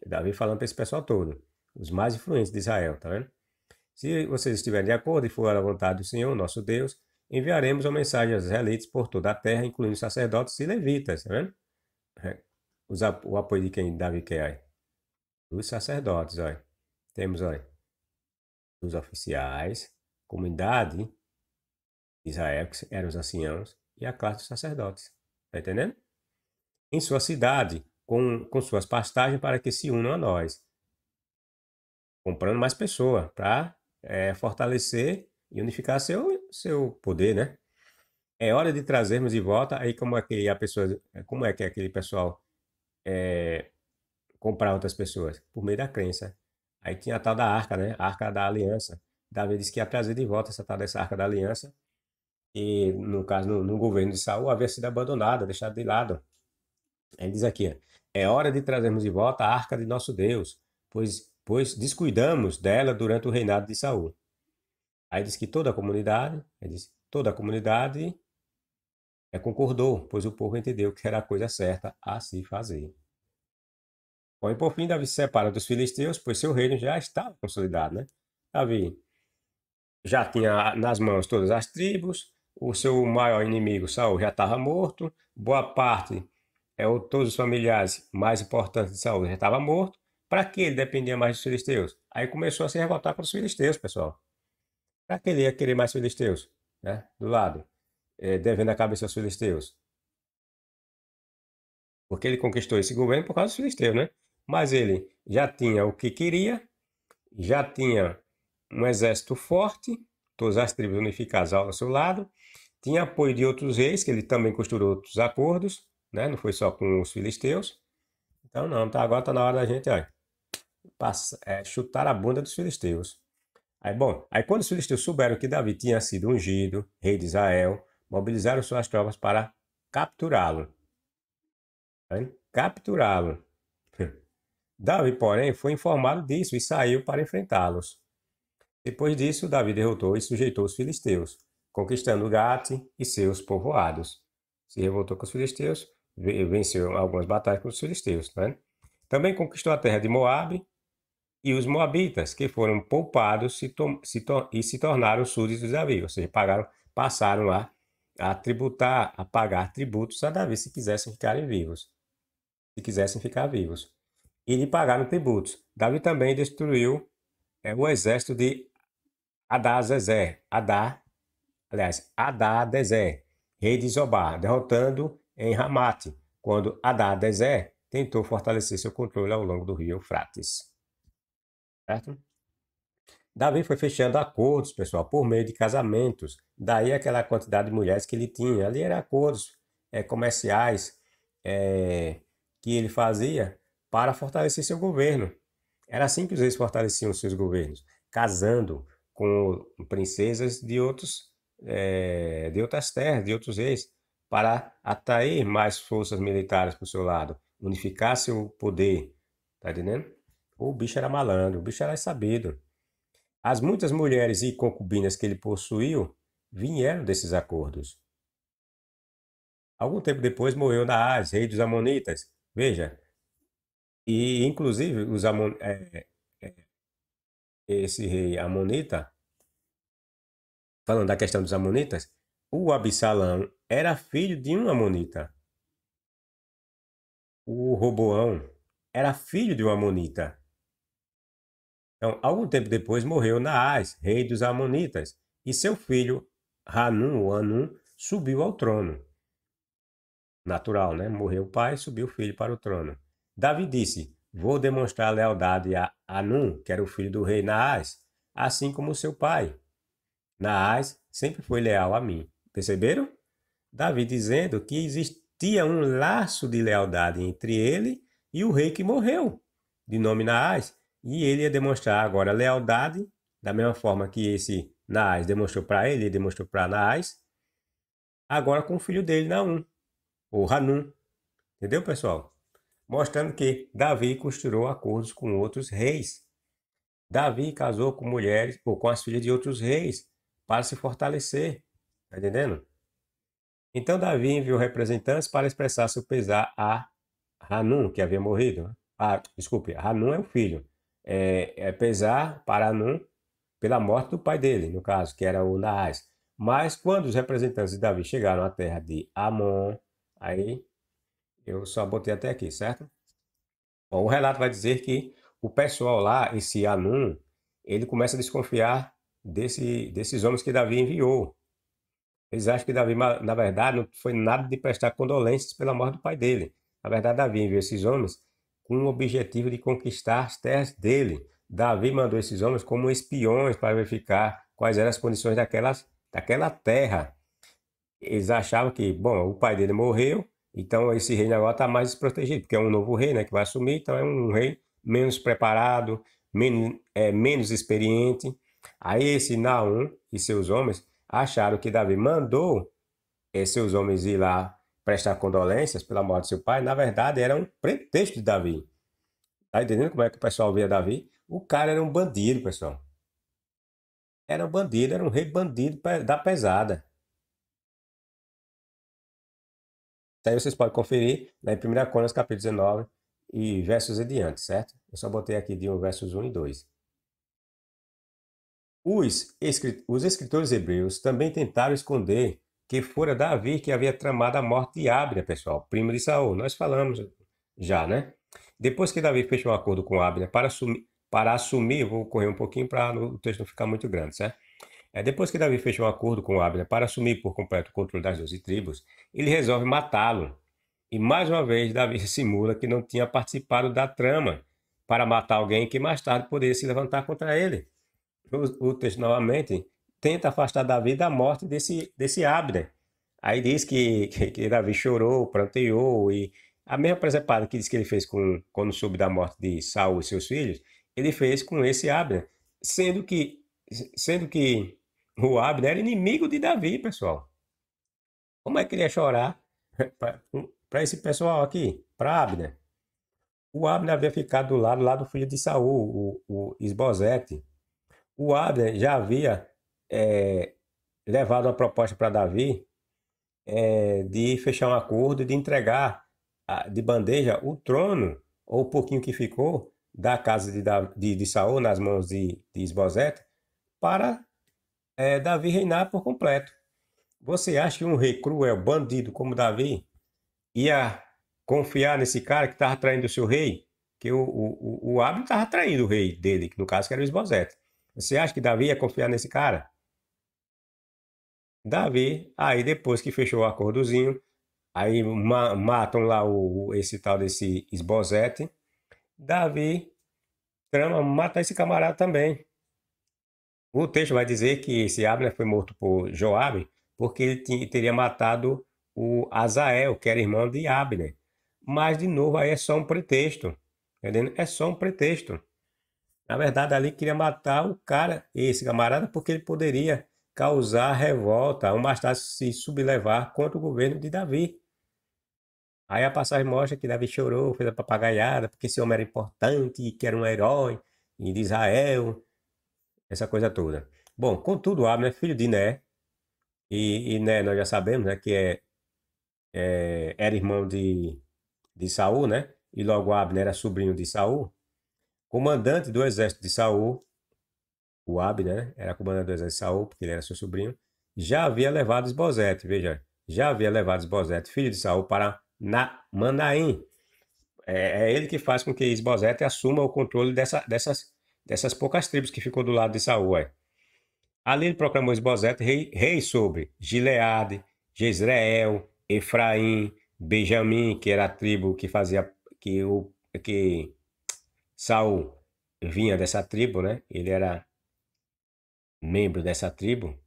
Davi falando para esse pessoal todo, os mais influentes de Israel, tá vendo? Se vocês estiverem de acordo e for a vontade do Senhor, nosso Deus, enviaremos uma mensagem aos israelitas por toda a terra, incluindo sacerdotes e levitas, tá vendo? O apoio de quem Davi quer aí? Dos sacerdotes, olha. Temos, olha, os oficiais, comunidade de Israel, que eram os anciãos, e a classe dos sacerdotes. Tá entendendo? Em sua cidade, com suas pastagens, para que se unam a nós. Comprando mais pessoas, para fortalecer e unificar seu poder, né? É hora de trazermos de volta, aí como é que aquele pessoal comprar outras pessoas? Por meio da crença. Aí tinha a tal da arca, né? A arca da aliança. Davi disse que ia trazer de volta essa tal dessa arca da aliança. E, no caso, no governo de Saul, havia sido abandonada, deixada de lado. Ele diz aqui, ó, é hora de trazermos de volta a arca de nosso Deus, pois descuidamos dela durante o reinado de Saul. Aí diz que toda a comunidade concordou, pois o povo entendeu que era a coisa certa a se fazer. Bom, e por fim, Davi se separa dos filisteus, pois seu reino já estava consolidado, né? Davi já tinha nas mãos todas as tribos, o seu maior inimigo, Saul, já estava morto, boa parte, todos os familiares mais importantes de Saul já estavam mortos. Para que ele dependia mais dos filisteus? Aí começou a se revoltar com os filisteus, pessoal. Para que ele ia querer mais filisteus, né? Do lado, devendo a cabeça aos filisteus. Porque ele conquistou esse governo por causa dos filisteus, né? Mas ele já tinha o que queria, já tinha um exército forte, todas as tribos unificadas ao seu lado, tinha apoio de outros reis, que ele também costurou outros acordos, né? Não foi só com os filisteus. Então não, tá, agora está na hora da gente, ó, chutar a bunda dos filisteus. Aí, bom, aí quando os filisteus souberam que Davi tinha sido ungido, rei de Israel, mobilizaram suas tropas para capturá-lo. Tá vendo? Capturá-lo. Davi, porém, foi informado disso e saiu para enfrentá-los. Depois disso, Davi derrotou e sujeitou os filisteus, conquistando Gate e seus povoados. Se revoltou com os filisteus, venceu algumas batalhas com os filisteus. Tá vendo? Também conquistou a terra de Moabe e os moabitas, que foram poupados e se tornaram súditos de Davi, ou seja, passaram lá a pagar tributos a Davi se quisessem ficar vivos. E lhe pagaram tributos. Davi também destruiu o exército de Adadezer, rei de Zobá, derrotando em Ramate, quando Adadezer tentou fortalecer seu controle ao longo do rio Eufrates. Certo? Davi foi fechando acordos, pessoal, por meio de casamentos. Daí aquela quantidade de mulheres que ele tinha. Ali eram acordos comerciais que ele fazia para fortalecer seu governo. Era assim que os reis fortaleciam seus governos, casando com princesas de outras terras, de outros reis, para atrair mais forças militares para o seu lado, unificar seu poder. Tá entendendo? O bicho era malandro, o bicho era sabido. As muitas mulheres e concubinas que ele possuiu vieram desses acordos. Algum tempo depois morreu Naás, rei dos Amonitas. Veja, e inclusive esse rei Amonita, falando da questão dos Amonitas, o Absalão era filho de um Amonita. O Roboão era filho de um Amonita. Então, algum tempo depois morreu Naás, rei dos Amonitas, e seu filho Hanum, ou Anum, subiu ao trono. Natural, né? Morreu o pai, subiu o filho para o trono. Davi disse: Vou demonstrar lealdade a Anum, que era o filho do rei Naás, assim como seu pai. Naás sempre foi leal a mim. Perceberam? Davi dizendo que existia um laço de lealdade entre ele e o rei que morreu, de nome Naás, e ele ia demonstrar agora lealdade, da mesma forma que esse Naás demonstrou para ele demonstrou para Naás, agora com o filho dele, Naum, ou Hanum. Entendeu, pessoal? Mostrando que Davi costurou acordos com outros reis. Davi casou com mulheres ou com as filhas de outros reis para se fortalecer. Está entendendo? Então Davi enviou representantes para expressar seu pesar a Hanum, que havia morrido. Desculpe, Hanum é o filho. É pesar para Hanum pela morte do pai dele, no caso, que era o Naás. Mas quando os representantes de Davi chegaram à terra de Amon, aí eu só botei até aqui, certo? Bom, o relato vai dizer que o pessoal lá, esse Hanum, ele começa a desconfiar desses homens que Davi enviou. Eles acham que Davi, na verdade, não foi nada de prestar condolências pela morte do pai dele. Na verdade, Davi enviou esses homens com o objetivo de conquistar as terras dele. Davi mandou esses homens como espiões para verificar quais eram as condições daquela terra. Eles achavam que, bom, o pai dele morreu, então esse reino agora está mais desprotegido, porque é um novo rei, né, que vai assumir, então é um rei menos preparado, menos experiente. Aí esse Naum e seus homens acharam que Davi mandou seus homens ir lá prestar condolências pela morte de seu pai. Na verdade, era um pretexto de Davi. Tá entendendo como é que o pessoal via Davi? O cara era um bandido, pessoal. Era um bandido, era um rei bandido da pesada. Isso aí vocês podem conferir lá em 1 Crônicas, capítulo 19, e versos adiante, certo? Eu só botei aqui de versos 1 e 2. Os escritores hebreus também tentaram esconder que fora Davi que havia tramado a morte de Abner, pessoal, primo de Saul. Nós falamos já, né? Depois que Davi fechou um acordo com Abner para assumir, vou correr um pouquinho para o texto não ficar muito grande, certo? Depois que Davi fechou um acordo com Abner para assumir por completo o controle das 12 tribos, ele resolve matá-lo. E mais uma vez, Davi simula que não tinha participado da trama para matar alguém que mais tarde poderia se levantar contra ele. O texto novamente tenta afastar Davi da morte desse Abner. Aí diz que Davi chorou, pranteou, e a mesma presepada que diz que ele fez quando soube da morte de Saul e seus filhos, ele fez com esse Abner, sendo que, sendo que o Abner era inimigo de Davi, pessoal. Como é que ele ia chorar para esse pessoal aqui, para Abner? O Abner havia ficado do lado lá do filho de Saul, o Isbosete. O Abner já havia é, levado uma proposta para Davi de fechar um acordo e de entregar de bandeja o trono, ou o pouquinho que ficou, da casa de Saul nas mãos de Isbosete, para Davi reinar por completo. Você acha que um rei cruel, bandido como Davi, ia confiar nesse cara que estava traindo o seu rei? Que o Abner estava traindo o rei dele, que no caso que era o Isbosete. Você acha que Davi ia confiar nesse cara? Davi, aí depois que fechou o acordozinho, aí matam lá esse tal desse Esbozete. Davi trama matar esse camarada também. O texto vai dizer que esse Abner foi morto por Joabe porque ele teria matado o Azael, que era irmão de Abner. Mas, de novo, aí é só um pretexto. Entendendo? É só um pretexto. Na verdade, ali queria matar o cara, esse camarada, porque ele poderia causar revolta, ou mais tarde se sublevar contra o governo de Davi. Aí a passagem mostra que Davi chorou, fez a papagaiada, porque esse homem era importante, que era um herói de Israel. essa coisa toda. Bom, contudo, Abner é filho de Né, e Né nós já sabemos, né, que era irmão de Saul, né? E logo Abner era sobrinho de Saul. Comandante do exército de Saul, o Abner, né, era comandante do exército de Saul, porque ele era seu sobrinho, já havia levado Esbozete, veja, já havia levado Esbozete, filho de Saul, para Manaim. É ele que faz com que Esbozete assuma o controle dessas poucas tribos que ficou do lado de Saul. É. Ali ele proclamou Esbozete rei sobre Gileade, Jezreel, Efraim, Benjamim, que era a tribo que fazia que Saul vinha dessa tribo, né? Ele era membro dessa tribo,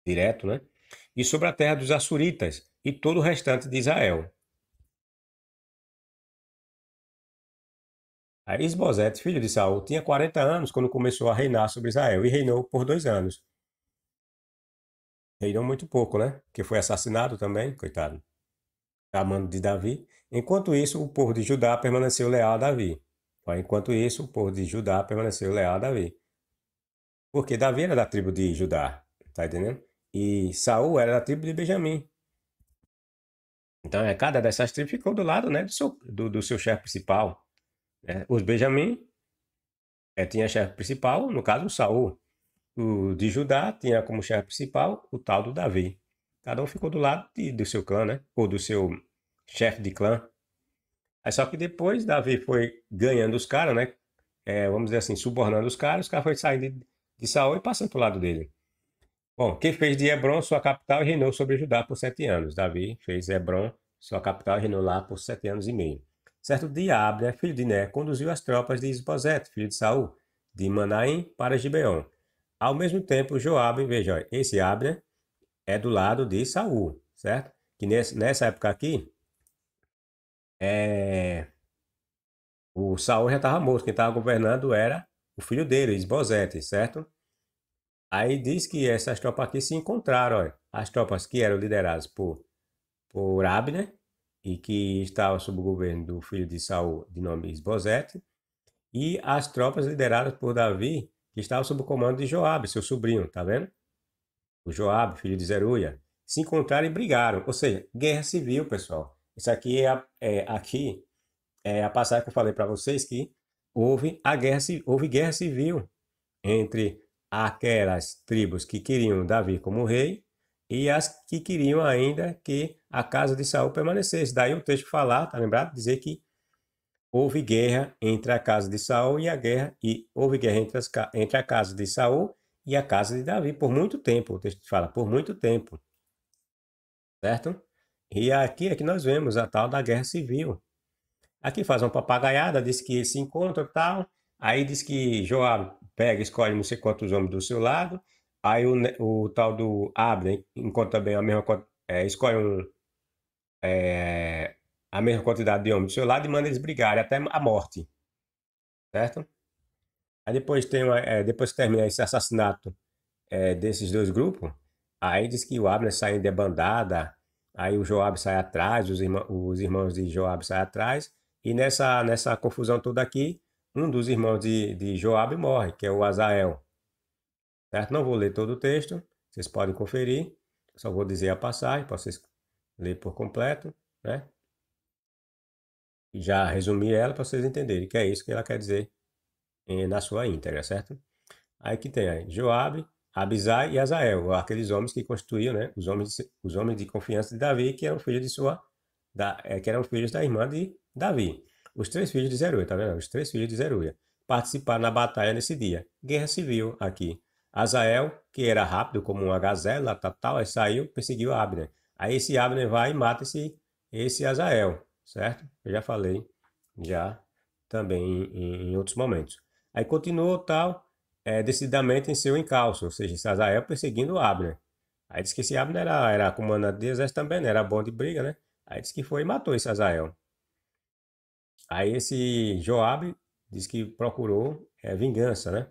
direto, né? E sobre a terra dos Açuritas e todo o restante de Israel. Aí Esbozete, filho de Saul, tinha 40 anos quando começou a reinar sobre Israel e reinou por 2 anos. Reinou muito pouco, né? Porque foi assassinado também, coitado, a mando de Davi. Enquanto isso, o povo de Judá permaneceu leal a Davi. Enquanto isso, o povo de Judá permaneceu leal a Davi. Porque Davi era da tribo de Judá, tá entendendo? E Saul era da tribo de Benjamim. Então, cada dessas tribos ficou do lado, né, do seu chefe principal. Né? Os Benjamim tinha chefe principal, no caso, o Saul. O de Judá tinha como chefe principal o tal do Davi. Cada um ficou do lado do seu clã, né? Ou do seu chefe de clã. Aí só que depois Davi foi ganhando os caras, né? Vamos dizer assim, subornando os caras foram saindo de Saul e passando pro lado dele. Bom, quem fez de Hebron sua capital e reinou sobre Judá por 7 anos. Davi fez Hebron sua capital e reinou lá por 7 anos e meio. Certo dia, Abner, filho de Né, conduziu as tropas de Isbosete, filho de Saul, de Manaim para Gibeon. Ao mesmo tempo, Joabe, veja, esse Abner é do lado de Saul, certo? Que nessa época aqui, é, o Saul já estava morto, quem estava governando era o filho dele, Isbosete, certo? Aí diz que essas tropas aqui se encontraram, olha, as tropas que eram lideradas por Abner e que estavam sob o governo do filho de Saul, de nome Isbosete, e as tropas lideradas por Davi, que estavam sob o comando de Joabe, seu sobrinho, tá vendo? O Joabe, filho de Zeruia, se encontraram e brigaram. Ou seja, guerra civil, pessoal. Isso aqui aqui é a passagem que eu falei para vocês que houve guerra civil entre aquelas tribos que queriam Davi como rei e as que queriam ainda que a casa de Saul permanecesse. Daí o texto falar, tá lembrado? Dizer que houve guerra entre a casa de Saul e houve guerra entre a casa de Saul e a casa de Davi por muito tempo. O texto fala por muito tempo, certo? E aqui é que nós vemos a tal da guerra civil. Aqui faz uma papagaiada, diz que eles se encontram e tal. Aí diz que Joab pega, escolhe não sei quantos homens do seu lado. Aí o tal do Abner encontra também escolhe a mesma quantidade de homens do seu lado e manda eles brigarem até a morte, certo? Aí depois que termina esse assassinato desses dois grupos, aí diz que o Abner sai em debandada, aí o Joab sai atrás, os irmãos de Joab saem atrás, e nessa confusão toda aqui, um dos irmãos de Joab morre, que é o Azael, certo? Não vou ler todo o texto, vocês podem conferir, só vou dizer a passagem, para vocês lerem por completo, né? E já resumi ela para vocês entenderem, que é isso que ela quer dizer na sua íntegra, certo? Aí que tem aí Joabe, Abisai e Azael, aqueles homens que constituíam, né, os homens de confiança de Davi, que eram filhos que eram filhos da irmã de Davi. Os três filhos de Zeruia, tá vendo? Os três filhos de Zeruia participaram na batalha nesse dia. Guerra civil aqui. Azael, que era rápido como uma gazela, tal, aí saiu, perseguiu Abner. Aí esse Abner vai e mata esse Azael, certo? Eu já falei, já também em outros momentos. Aí continuou tal, decididamente em seu encalço, ou seja, esse Azael perseguindo Abner. Aí disse que esse Abner era comandante de exército também, né? Era bom de briga, né? Aí disse que foi e matou esse Azael. Aí esse Joabe disse que procurou vingança, né?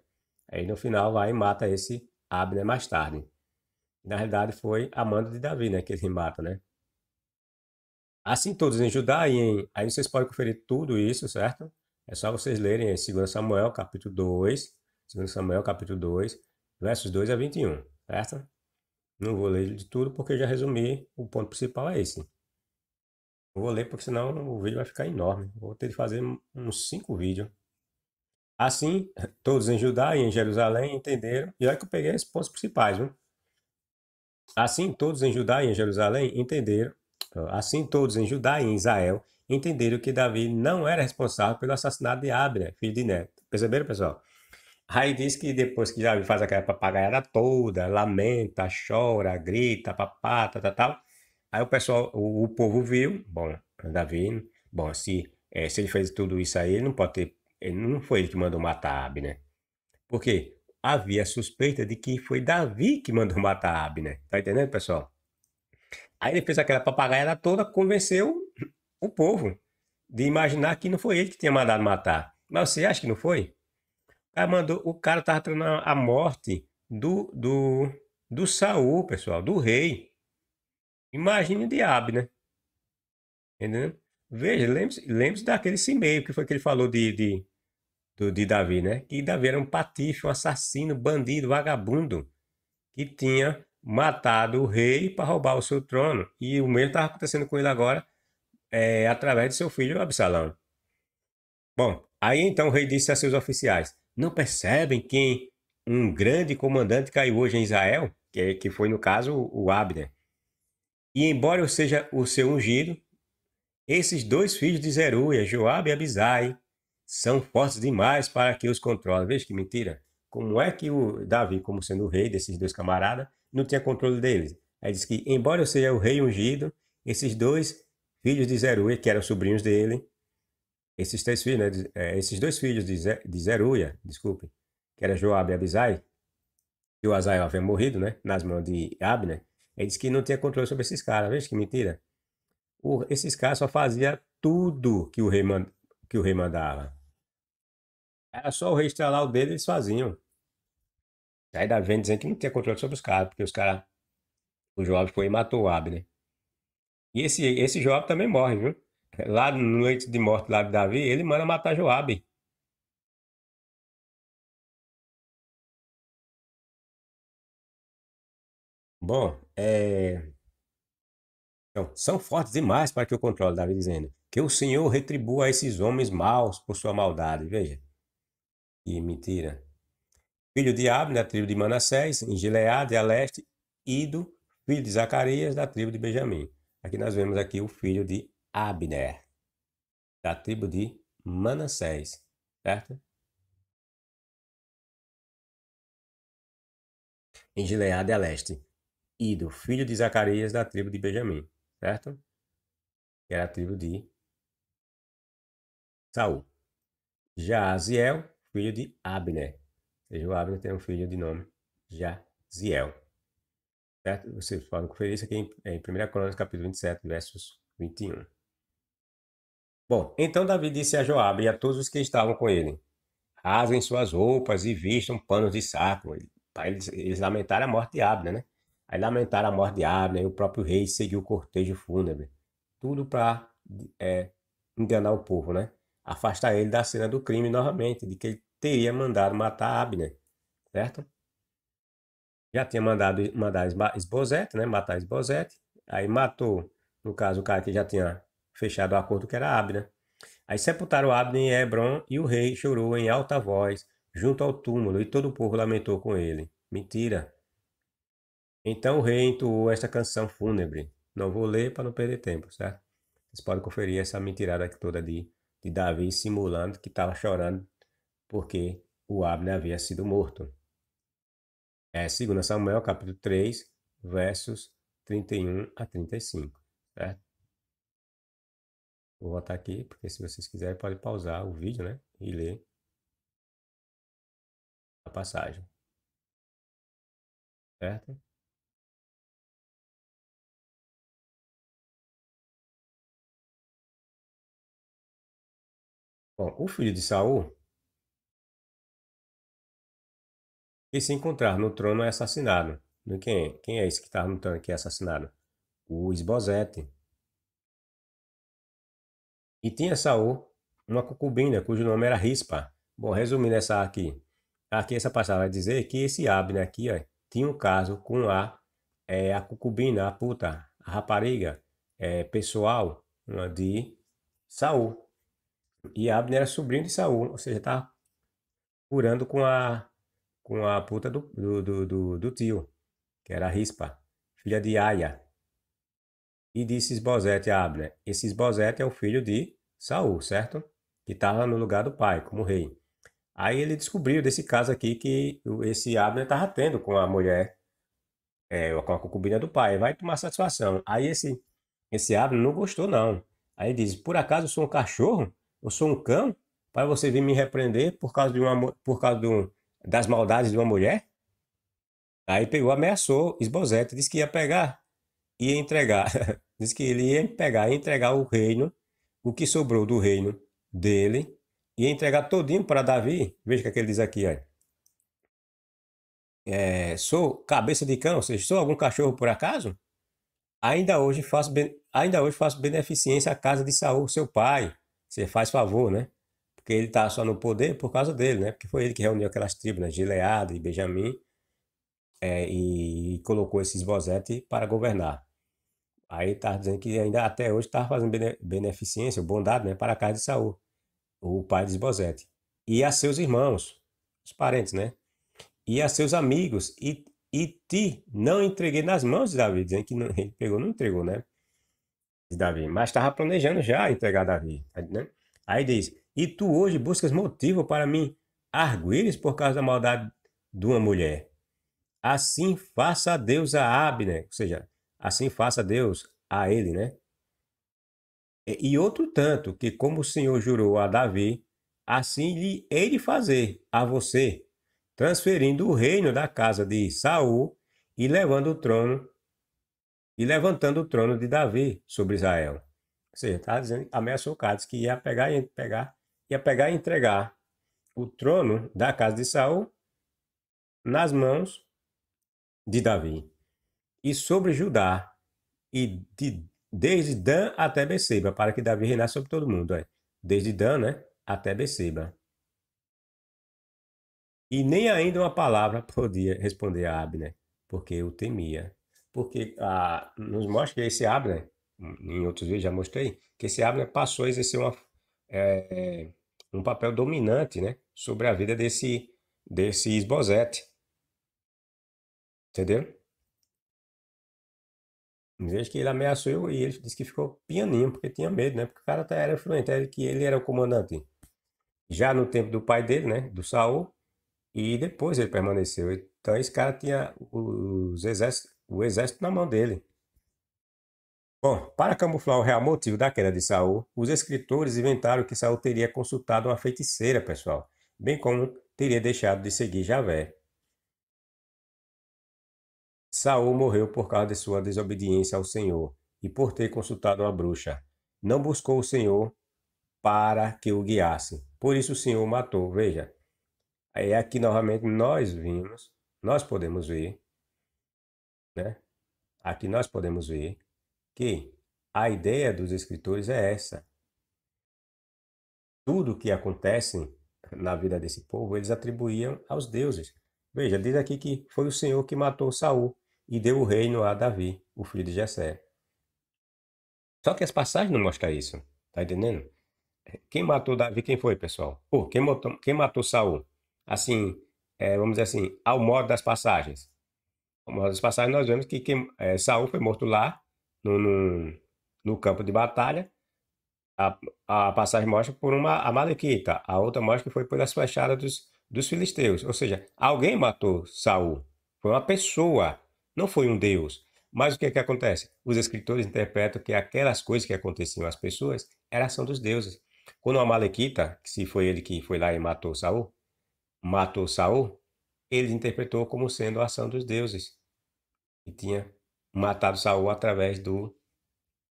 Aí no final vai e mata esse Abner mais tarde. Na realidade foi a mando de Davi, né? Que ele mata, né? Assim todos em Judá aí vocês podem conferir tudo isso, certo? É só vocês lerem em 2 Samuel, capítulo 2, 2 Samuel, capítulo 2, versos 2 a 21, certo? Não vou ler de tudo porque já resumi, o ponto principal é esse. Não vou ler porque senão o vídeo vai ficar enorme. Vou ter de fazer uns 5 vídeos. Assim, todos em Judá e em Jerusalém entenderam, e olha que eu peguei os pontos principais, viu? Assim, todos em Judá e em Jerusalém entenderam, assim todos em Judá e em Israel entenderam que Davi não era responsável pelo assassinato de Abner, filho de Ner. Perceberam, pessoal? Aí diz que depois que Davi faz aquela papagaiada toda, lamenta, chora, grita, papá, tal, tal, tal. Aí o pessoal, o povo viu, bom, Davi, bom, se ele fez tudo isso aí, ele não pode ter, ele não foi ele que mandou matar Abner. Por quê? Havia suspeita de que foi Davi que mandou matar Abner. Tá entendendo, pessoal? Aí ele fez aquela papagaiada toda, convenceu o povo de imaginar que não foi ele que tinha mandado matar. Mas você acha que não foi? O cara tava treinando a morte do Saul, pessoal, do rei. Imagine o diabo, né? Entendeu? Veja, lembre-se daquele e-mail que foi que ele falou de Davi, né? Que Davi era um patife, um assassino, bandido, vagabundo, que tinha matado o rei para roubar o seu trono. E o mesmo estava acontecendo com ele agora, através de seu filho Absalão. Bom, aí então o rei disse a seus oficiais: Não percebem que um grande comandante caiu hoje em Israel? Que foi, no caso, o Abner. E embora eu seja o seu ungido, esses dois filhos de Zeruia, Joabe e Abisai, são fortes demais para que os controle. Veja que mentira. Como é que o Davi, como sendo o rei desses dois camaradas, não tinha controle deles? Aí diz que, embora eu seja o rei ungido, esses dois filhos de Zeruia, que eram sobrinhos dele, esses três filhos, né, esses dois filhos de Zeruia, desculpe, que era Joabe e Abisai, que o Azael havia morrido, né, nas mãos de Abner, ele disse que não tinha controle sobre esses caras. Veja que mentira. Esses caras só faziam tudo que o rei mandava. Era só o rei estralar o dedo e eles faziam. Aí Davi vem dizendo que não tinha controle sobre os caras, porque os caras, o Joab foi e matou o Abner. E esse Joab também morre, viu? Lá no leito de morte lá de Davi, ele manda matar Joabe. Bom, então, são fortes demais para que eu controle, Davi dizendo. Que o Senhor retribua a esses homens maus por sua maldade. Veja, que mentira. Filho de Abner, da tribo de Manassés, em Gileade, a leste, Ido, filho de Zacarias, da tribo de Benjamim. Aqui nós vemos aqui o filho de Abner, da tribo de Manassés, certo? Em Gileade, a leste, Ido, filho de Zacarias, da tribo de Benjamim, certo? Que era a tribo de Saul. Jaziel, filho de Abner. Ou seja, o Abner tem um filho de nome Jaziel. Certo? Vocês podem conferir isso aqui em 1 Crônicas, capítulo 27, versos 21. Bom, então Davi disse a Joabe e a todos os que estavam com ele: Rasguem suas roupas e vistam panos de saco. Para eles lamentaram a morte de Abner, né? Aí lamentaram a morte de Abner e o próprio rei seguiu o cortejo fúnebre. Tudo para enganar o povo, né? Afastar ele da cena do crime novamente, de que ele teria mandado matar Abner, certo? Já tinha mandar Esbozete, né? Matar Esbozete. Aí matou, no caso, o cara que já tinha fechado o acordo, que era Abner. Aí sepultaram Abner em Hebron e o rei chorou em alta voz junto ao túmulo e todo o povo lamentou com ele. Mentira. Então o rei entoou esta canção fúnebre. Não vou ler para não perder tempo, certo? Vocês podem conferir essa mentirada toda de Davi simulando que estava chorando porque o Abner havia sido morto. 2 Samuel, capítulo 3, versos 31 a 35, certo? Vou voltar aqui, porque se vocês quiserem, pode pausar o vídeo, né? E ler a passagem, certo? Bom, o filho de Saul, que se encontrar no trono, é assassinado. Quem é esse que está no trono que é assassinado? O Esbozete. E tinha Saul uma concubina, cujo nome era Rispa. Bom, resumindo essa aqui. aqui essa passagem vai dizer que esse Abner aqui, ó, tinha um caso com a concubina, a puta, a rapariga, pessoal, de Saul. E Abner era sobrinho de Saul, ou seja, estava curando com a puta do tio, que era Rispa, filha de Aia. E disse Isbosete a Abner: esse Isbosete é o filho de Saul, certo? Que estava no lugar do pai, como rei. Aí ele descobriu desse caso aqui que esse Abner estava tendo com a mulher, com a concubina do pai. Vai tomar satisfação. Aí esse Abner não gostou, não. Aí ele diz: por acaso eu sou um cachorro? Eu sou um cão? Para você vir me repreender por causa das maldades de uma mulher? Aí pegou, ameaçou Isbosete, disse que ia pegar, ia entregar. Disse que ele ia pegar, ia entregar o reino, o que sobrou do reino dele, ia entregar todinho para Davi. Veja o que ele diz aqui, ó. Sou cabeça de cão, ou seja, sou algum cachorro por acaso? Ainda hoje faço beneficência à casa de Saul, seu pai. Você faz favor, né? Porque ele está só no poder por causa dele, né? Porque foi ele que reuniu aquelas tribos, né? Gileade e Benjamim, e colocou esses Bozete para governar. Aí está dizendo que ainda até hoje está fazendo beneficência, bondade, né? Para a casa de Saul, o pai de Isbosete. E a seus irmãos, os parentes, né? E a seus amigos, e te não entreguei nas mãos de Davi, dizendo que ele pegou, não entregou, né? De Davi, mas estava planejando já entregar Davi, né? Aí diz: e tu hoje buscas motivo para me arguires por causa da maldade de uma mulher. Assim faça Deus a Abner, ou seja, assim faça Deus a ele, né? E outro tanto, que como o Senhor jurou a Davi, assim lhe hei de fazer a você, transferindo o reino da casa de Saul e levantando o trono de Davi sobre Israel. Ou seja, está dizendo, ameaçou o cara, disse que ia pegar e entregar o trono da casa de Saul nas mãos de Davi. E sobre Judá, desde Dan até Beceba, para que Davi reinasse sobre todo mundo. Desde Dan, né, até Beceba. E nem ainda uma palavra podia responder a Abner, porque o temia. Porque nos mostra que esse Abner, em outros vídeos já mostrei, que esse Abner passou a exercer um papel dominante, né, sobre a vida desse Isbosete. Entendeu? Em vez que ele ameaçou e ele disse que ficou pianinho, porque tinha medo, né? Porque o cara até era influente, que ele era o comandante. Já no tempo do pai dele, né? Do Saul, e depois ele permaneceu. Então esse cara tinha o exército na mão dele. Bom, para camuflar o real motivo da queda de Saul, os escritores inventaram que Saul teria consultado uma feiticeira, pessoal, bem como teria deixado de seguir Javé. Saul morreu por causa de sua desobediência ao Senhor e por ter consultado uma bruxa. Não buscou o Senhor para que o guiasse. Por isso o Senhor o matou. Veja, aí aqui novamente nós podemos ver, né? Aqui nós podemos ver que a ideia dos escritores é essa. Tudo que acontece na vida desse povo, eles atribuíam aos deuses. Veja, diz aqui que foi o Senhor que matou Saul e deu o reino a Davi, o filho de Jessé. Só que as passagens não mostram isso. Tá entendendo? Quem matou Davi, quem foi, pessoal? Quem matou Saul? Assim, vamos dizer assim, ao modo das passagens. Ao modo das passagens, nós vemos que Saul foi morto lá, no campo de batalha. A, a passagem mostra por uma amalequita, a outra mostra que foi pelas flechadas dos filisteus. Ou seja, alguém matou Saul. Foi uma pessoa, não foi um deus. Mas o que é que acontece? Os escritores interpretam que aquelas coisas que aconteciam às pessoas era ação dos deuses. Quando o amalequita, que se foi ele que foi lá e matou Saul, ele interpretou como sendo a ação dos deuses, que tinha matado Saul através do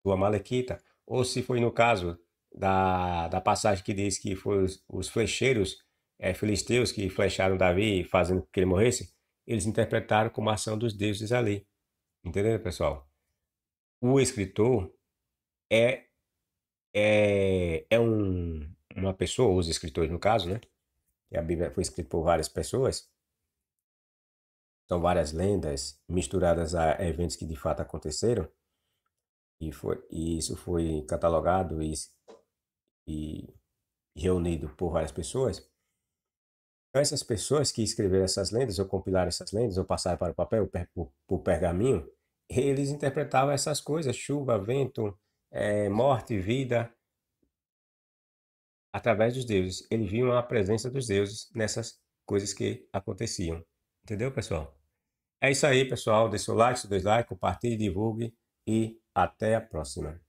amalequita. Ou se foi no caso da passagem que diz que foi os flecheiros filisteus que flecharam Davi, fazendo que ele morresse, eles interpretaram como ação dos deuses ali. Entendeu, pessoal? O escritor é uma pessoa, os escritores no caso, né? que a Bíblia foi escrita por várias pessoas, são várias lendas misturadas a eventos que de fato aconteceram, e isso foi catalogado e reunido por várias pessoas. Então, essas pessoas que escreveram essas lendas, ou compilaram essas lendas, ou passaram para o papel, por pergaminho, eles interpretavam essas coisas, chuva, vento, morte, vida, através dos deuses. Eles viam a presença dos deuses nessas coisas que aconteciam. Entendeu, pessoal? É isso aí, pessoal. Dê seu like, seu dislike, compartilhe, divulgue e até a próxima.